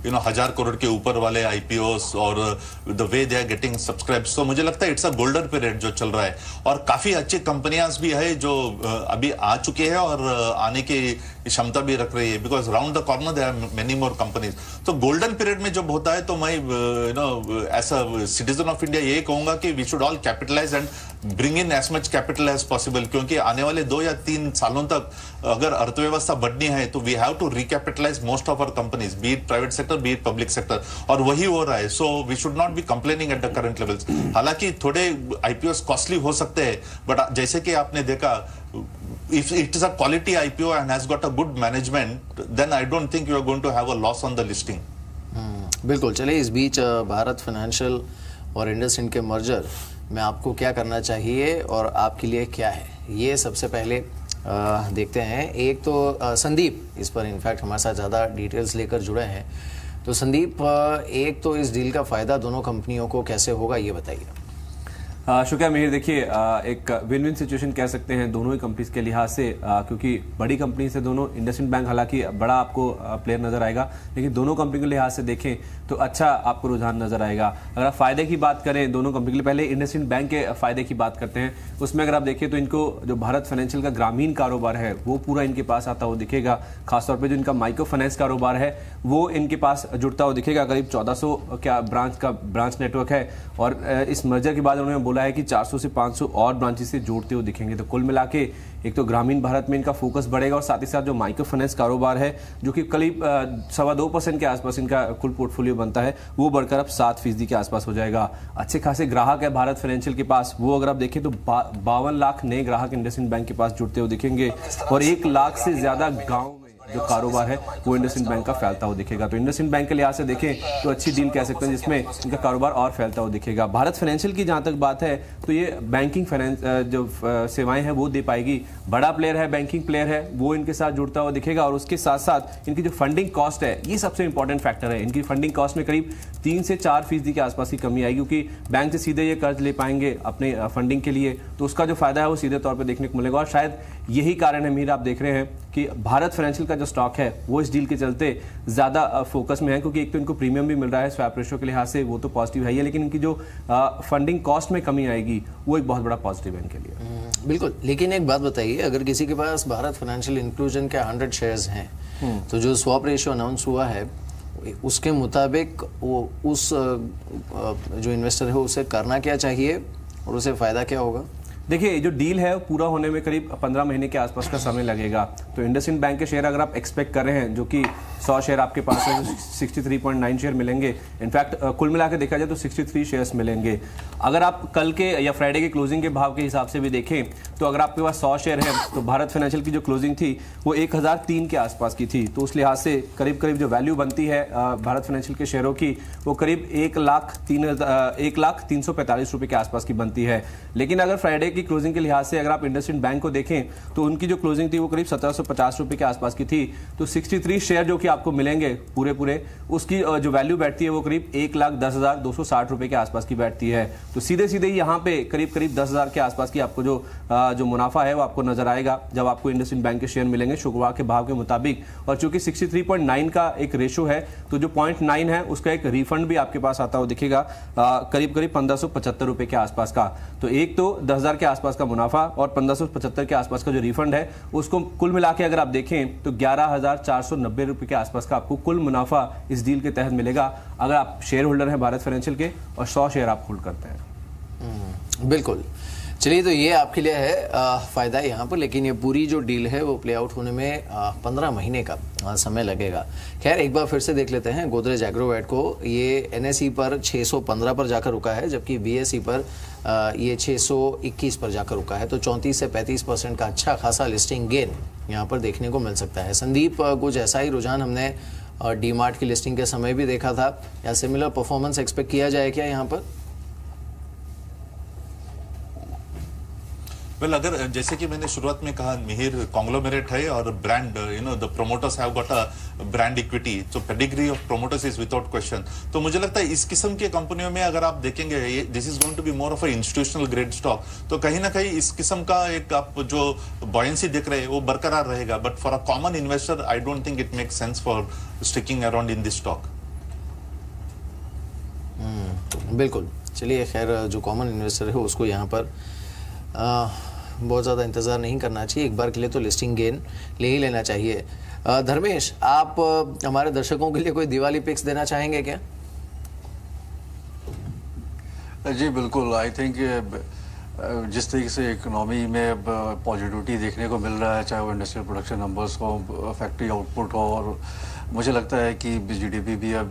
1000 करोड़ के ऊपर वाले आईपीओस, और the way they are getting subscribes. तो मुझे लगता है इट्स अ गोल्डन पीरियड जो चल रहा है. और काफी अच्छी कंपनियां भी है जो अभी आ चुके हैं और आने की क्षमता भी रख रही है. Because round the corner there are many more companies. तो गोल्डन पीरियड में जब होता है तो मैं as a citizen of India ये कहूंगा कि we should all capitalise and bring in as much capital as possible. क्योंकि आने वाले 2 या 3 सालों तक अगर अर्थव्यवस्था बढ़नी है तो we have to recapitalise most of our companies, be it private sector be it public sector, और वही हो रहा है. So we should not be complaining at the current levels. हालांकि थोड़े आईपीओ कॉस्टली हो सकते हैं, बट जैसे कि आपने देखा, if it is a quality IPO and has got a good management, then I don't think you are going to have a loss on the listing. बिल्कुल. चलिए, इस बीच भारत फाइनेंशियल और इंडसइंड के मर्जर में आपको क्या करना चाहिए और आपके लिए क्या है, ये सबसे पहले देखते हैं. एक तो संदीप इस पर इनफैक्ट हमारे साथ ज़्यादा डिटेल्स लेकर जुड़े हैं. तो संदीप, एक तो इस डील का फ़ायदा दोनों कंपनियों को कैसे होगा ये बताइए. शुक्रिया मिहिर. देखिए, एक विन विन सिचुएशन कह सकते हैं दोनों ही कंपनीज के लिहाज से, क्योंकि बड़ी कंपनी से दोनों, इंडसइंड बैंक हालांकि बड़ा आपको प्लेयर नजर आएगा, लेकिन दोनों कंपनी के लिहाज से देखें तो अच्छा आपको रुझान नजर आएगा. अगर आप फायदे की बात करें दोनों कंपनी के लिए, पहले इंडसइंड बैंक के फायदे की बात करते हैं. उसमें अगर आप देखें तो इनको जो भारत फाइनेंशियल का ग्रामीण कारोबार है वो पूरा इनके पास आता हुआ दिखेगा. खासतौर पर जो इनका माइक्रो फाइनेंस कारोबार है वो इनके पास जुड़ता हुआ दिखेगा. करीब 1400 क्या ब्रांच नेटवर्क है, और इस मर्जर के बाद उन्होंने बोला है कि 400 से 500 और ब्रांचेस से जोड़ते हुए दिखेंगे. तो कुल मिला के एक तो ग्रामीण भारत में इनका फोकस बढ़ेगा, और साथ ही साथ जो माइक्रो फाइनेंस कारोबार है जो कि करीब 2.25% के आसपास इनका कुल पोर्टफोलियो बनता है, वो बढ़कर अब 7% के आसपास हो जाएगा. अच्छे खासे ग्राहक है भारत फाइनेंशियल के पास. वो अगर आप देखें तो 52 लाख नए ग्राहक इंडसइंड बैंक के पास जुड़ते हुए दिखेंगे, और 1 लाख से ज्यादा गाँव में जो कारोबार है वो इंडसइंड बैंक का फैलता हुआ दिखेगा। तो इंडसइंड बैंक के लिहाज से देखें तो अच्छी डील कह सकते हैं जिसमें इनका कारोबार और फैलता हुआ दिखेगा। भारत फाइनेंशियल की जहां तक बात है तो ये बैंकिंग फाइनेंस जो सेवाएं हैं वो दे पाएगी। बड़ा प्लेयर है, बैंकिंग प्लेयर है, वो इनके साथ जुड़ता हुआ दिखेगा। और उसके साथ साथ इनकी जो फंडिंग कॉस्ट है ये सबसे इंपॉर्टेंट फैक्टर है। इनकी फंडिंग कॉस्ट में करीब 3 से 4% के आसपास की कमी आएगी, क्योंकि बैंक से सीधे ये कर्ज ले पाएंगे अपने फंडिंग के लिए, तो उसका जो फायदा है वो सीधे तौर पर देखने को मिलेगा। और शायद यही कारण है मीर, आप देख रहे हैं कि भारत फाइनेंशियल का जो स्टॉक है वो इस डील के चलते ज्यादा फोकस में है, क्योंकि एक तो इनको प्रीमियम भी मिल रहा है स्वैप रेशो के लिहाज से, वो तो पॉजिटिव है ही, लेकिन इनकी जो फंडिंग कॉस्ट में कमी आएगी वो एक बहुत बड़ा पॉजिटिव है इनके लिए। बिल्कुल, लेकिन एक बात बताइए, अगर किसी के पास भारत फाइनेंशियल इंक्लूजन के 100 शेयर्स हैं तो जो स्वैप रेशियो अनाउंस हुआ है उसके मुताबिक वो उस जो इन्वेस्टर है उसे करना क्या चाहिए और उसे फायदा क्या होगा? देखिए, जो डील है पूरा होने में करीब 15 महीने के आसपास का समय लगेगा। तो इंडसइंड बैंक के शेयर अगर आप एक्सपेक्ट कर रहे हैं, जो कि 100 शेयर आपके पास है, 63.9 शेयर मिलेंगे। इनफैक्ट कुल मिला के देखा जाए तो 63 शेयर्स मिलेंगे। अगर आप कल के या फ्राइडे के क्लोजिंग के भाव के हिसाब से भी देखें तो अगर आपके पास 100 शेयर है तो भारत फाइनेंशियल की जो क्लोजिंग थी वो 1003 के आसपास की थी। तो उस लिहाज से करीब करीब जो वैल्यू बनती है भारत फाइनेंशियल के शेयरों की वो करीब 1,03,45 रुपए के आसपास की बनती है। लेकिन अगर फ्राइडे की क्लोजिंग के लिहाज से अगर आप इंडसइंड बैंक को देखें तो उनकी जो क्लोजिंग थी वो करीब 1750 रुपए के आसपास की थी। तो 63 शेयर जो कि आपको मिलेंगे पूरे उसकी जो वैल्यू बैठती है वो करीब 1,10,260 रुपए के आसपास की बैठती है। तो सीधे सीधे यहाँ पे करीब 10,000 के आसपास की आपको जो मुनाफा है वो आपको नजर आएगा जब आपको इंडसइंड बैंक के शेयर मिलेंगे शुक्रवार के भाव के मुताबिक। और चूंकि 63.9 का एक रेशो है तो जो 0.9 है उसका एक रिफंड भी आपके पास आता हुआ दिखेगा करीब 1575 रुपए के आसपास का। तो एक तो 10,000 के आसपास का मुनाफा और 1575 के आसपास का जो रिफंड है उसको कुल मिला के अगर आप देखें तो 11,490 रुपए के आसपास का आपको कुल मुनाफा इस डील के तहत मिलेगा अगर आप शेयर होल्डर हैं भारत फाइनेंशियल के और 100 शेयर आप होल्ड करते हैं। बिल्कुल, चलिए, तो ये आपके लिए है फायदा यहाँ पर, लेकिन ये पूरी जो डील है वो प्ले आउट होने में 15 महीने का समय लगेगा। खैर, एक बार फिर से देख लेते हैं गोदरेज एग्रोवेट को। ये NSE पर 615 पर जाकर रुका है, जबकि BSE पर ये 621 पर जाकर रुका है। तो 34 से 35% का अच्छा खासा लिस्टिंग गेन यहाँ पर देखने को मिल सकता है। संदीप, कुछ ऐसा ही रुझान हमने डीमार्ट की लिस्टिंग के समय भी देखा था, या सिमिलर परफॉर्मेंस एक्सपेक्ट किया जाए क्या यहाँ पर? वेल, अगर जैसे कि मैंने शुरुआत में कहा, मिहिर कॉन्ग्लोमेरेट है और brand the promoters have got a brand equity, so pedigree of promoters is without question. तो मुझे लगता है इस किस्म की कंपनियों में अगर आप देखेंगे this is going to be more of a institutional grade stock, तो कहीं ना कहीं इस किस्म का एक आप जो बॉयंसी देख रहे हैं वो बरकरार रहेगा। But for a common investor I don't think it makes sense for sticking around in this stock. बिल्कुल, चलिए, खैर जो कॉमन इन्वेस्टर है उसको यहाँ पर बहुत ज़्यादा इंतज़ार नहीं करना चाहिए, एक बार के लिए तो लिस्टिंग गेन ले ही लेना चाहिए। धर्मेश, आप हमारे दर्शकों के लिए कोई दिवाली पिक्स देना चाहेंगे क्या? जी बिल्कुल, आई थिंक जिस तरीके से इकोनॉमी में पॉजिटिविटी देखने को मिल रहा है, चाहे वो इंडस्ट्रियल प्रोडक्शन नंबर्स हो, फैक्ट्री आउटपुट हो, और मुझे लगता है कि GDP भी अब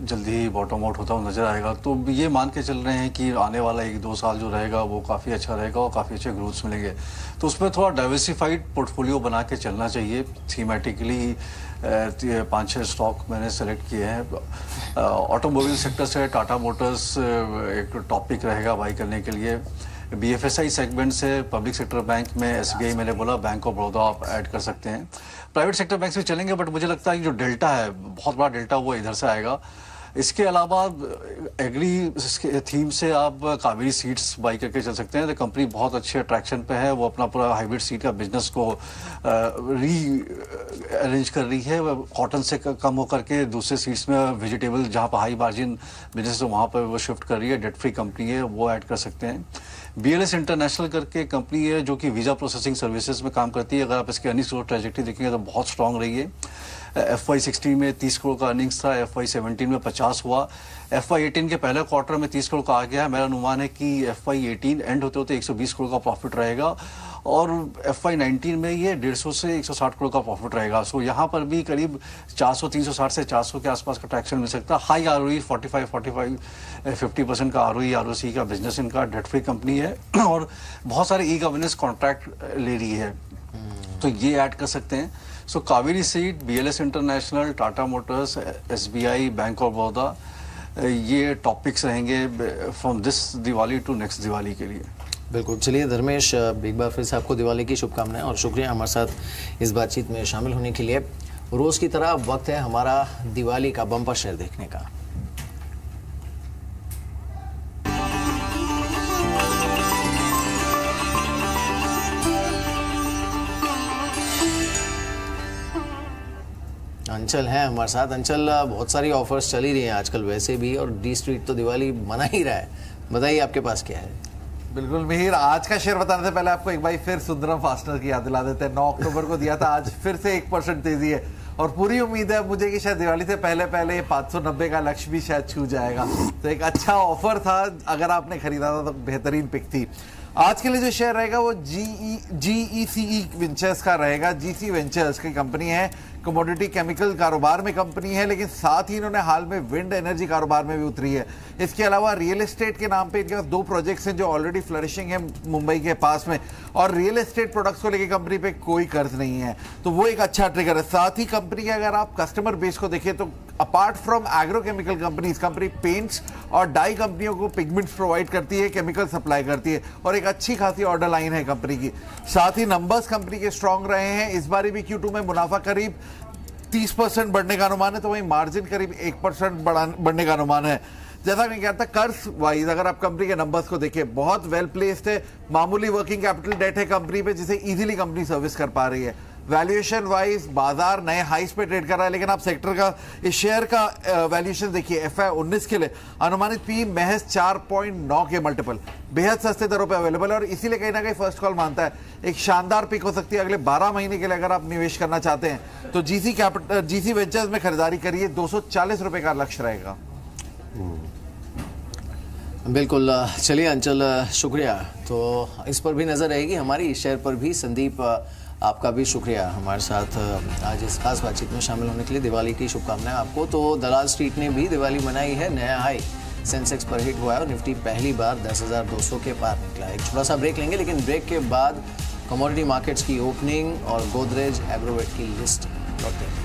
जल्दी ही बॉटम आउट होता हुआ नजर आएगा। तो ये मान के चल रहे हैं कि आने वाला 1-2 साल जो रहेगा वो काफ़ी अच्छा रहेगा और काफ़ी अच्छे ग्रोथ्स मिलेंगे। तो उसमें थोड़ा डाइवर्सिफाइड पोर्टफोलियो बना के चलना चाहिए। थीमेटिकली 5-6 स्टॉक मैंने सेलेक्ट किए हैं। ऑटोमोबाइल सेक्टर से टाटा मोटर्स एक टॉपिक रहेगा बाई करने के लिए। BFSI सेगमेंट से पब्लिक सेक्टर बैंक में SBI मैंने बोला, बैंक ऑफ बड़ौदा आप ऐड कर सकते हैं। प्राइवेट सेक्टर बैंक से चलेंगे, बट मुझे लगता है कि जो डेल्टा है, बहुत बड़ा डेल्टा, वो इधर से आएगा। इसके अलावा एग्री थीम से आप कावेरी सीड्स बाई करके चल सकते हैं। तो कंपनी बहुत अच्छे अट्रैक्शन पे है, वो अपना पूरा हाइब्रिड सीड का बिजनेस को री अरेंज कर रही है। कॉटन से कम होकर के दूसरे सीड्स में वेजिटेबल, जहाँ पर हाई मार्जिन बिजनेस है वहाँ पर वो शिफ्ट कर रही है। डेट फ्री कंपनी है, वो ऐड कर सकते हैं। BLS इंटरनेशनल करके कंपनी है जो कि वीज़ा प्रोसेसिंग सर्विसेज में काम करती है। अगर आप इसकी अर्निंग्स ग्रोथ ट्रैजेक्टरी देखेंगे तो बहुत स्ट्रांग रही है। FY16 में 30 करोड़ का अर्निंग्स था, FY17 में 50 हुआ, FY18 के पहले क्वार्टर में 30 करोड़ का आ गया है। मेरा अनुमान है कि FY18 एंड होते होते 120 करोड़ का प्रॉफिट रहेगा और FY19 में ये 150 से 160 करोड़ का प्रॉफिट रहेगा। सो यहाँ पर भी करीब 360 से 400 के आसपास का ट्रैक्शन मिल सकता है। हाई ROE 50% का ROE ROC का बिजनेस इनका, डेट फ्री कंपनी है और बहुत सारे ई गवर्नेंस कॉन्ट्रैक्ट ले रही है, तो ये ऐड कर सकते हैं। So Kaveri Seed, BLS International, Tata Motors, SBI, bank of Baroda, ये टॉपिक्स रहेंगे from this Diwali to next Diwali के लिए। बिल्कुल। चलिए धर्मेश, एक बार फिर से आपको दिवाली की शुभकामनाएं और शुक्रिया हमारे साथ इस बातचीत में शामिल होने के लिए। रोज की तरह वक्त है हमारा दिवाली का बम्पर शेयर देखने का। अंचल है हमारे साथ। अंचल, बहुत सारी ऑफर्स चली रही हैं आजकल वैसे भी, और डी स्ट्रीट तो दिवाली मना ही रहा है। बताइए आपके पास क्या है? बिल्कुल मिहिर, आज का शेयर बताने से पहले आपको एक बार फिर सुंदरम फास्टनर की याद दिला देते हैं। 9 अक्टूबर को दिया था, आज फिर से 1% तेजी है और पूरी उम्मीद है मुझे कि शायद दिवाली से पहले पहले ये 590 का लक्ष्य भी शायद छू जाएगा। तो एक अच्छा ऑफर था, अगर आपने खरीदा था तो बेहतरीन पिक थी। आज के लिए जो शेयर रहेगा वो GECE वेंचर्स का रहेगा। GC वेंचर्स की कंपनी है, कमोडिटी केमिकल कारोबार में कंपनी है, लेकिन साथ ही इन्होंने हाल में विंड एनर्जी कारोबार में भी उतरी है। इसके अलावा रियल एस्टेट के नाम पे इनके पास 2 प्रोजेक्ट्स हैं जो ऑलरेडी फ्लरिशिंग है मुंबई के पास में, और रियल एस्टेट प्रोडक्ट्स को लेकर कंपनी पे कोई कर्ज नहीं है, तो वो एक अच्छा ट्रिगर है। साथ ही कंपनी के अगर आप कस्टमर बेस को देखिए तो apart from agrochemical companies, company paints और डाई कंपनियों को पिगमेंट्स प्रोवाइड करती है, केमिकल सप्लाई करती है, और एक अच्छी खासी ऑर्डर लाइन है कंपनी की। साथ ही नंबर्स कंपनी के स्ट्रांग रहे हैं। इस बार भी Q2 में मुनाफा करीब 30% बढ़ने का अनुमान है, तो वहीं मार्जिन करीब 1% बढ़ने का अनुमान है। जैसा मैं कहता, कर्ज वाइज अगर आप कंपनी के नंबर्स को देखिए बहुत वेल प्लेस्ड है। मामूली वर्किंग कैपिटल डेट है कंपनी पे, जिसे इजीली कंपनी सर्विस कर पा रही है। वैल्यूएशन वाइज बाजार नए हाइस पे ट्रेड कर रहा है, लेकिन आप सेक्टर का इस शेयर का वैल्यूएशन देखिए, FY 19 के लिए अनुमानित पी महज 4.9 के मल्टीपल, बेहद सस्ते दरों पे अवेलेबल है, और इसीलिए कहीं ना कहीं फर्स्ट कॉल मानता है एक शानदार पिक हो सकती है अगले 12 महीने के लिए। अगर आप निवेश करना चाहते हैं तो GC वेंचर्स में खरीदारी करिए। 240 रुपए का लक्ष्य रहेगा। बिल्कुल। चलिए अंचल, शुक्रिया। तो इस पर भी नजर रहेगी हमारी, इस शेयर पर भी। संदीप, आपका भी शुक्रिया हमारे साथ आज इस खास बातचीत में शामिल होने के लिए। दिवाली की शुभकामनाएं आपको। तो दलाल स्ट्रीट ने भी दिवाली मनाई है, नया हाई सेंसेक्स पर हिट हुआ है और निफ्टी पहली बार 10,200 के पार निकला। एक छोटा सा ब्रेक लेंगे, लेकिन ब्रेक के बाद कमोडिटी मार्केट्स की ओपनिंग और गोदरेज एग्रोवेट की लिस्ट लौटते हैं।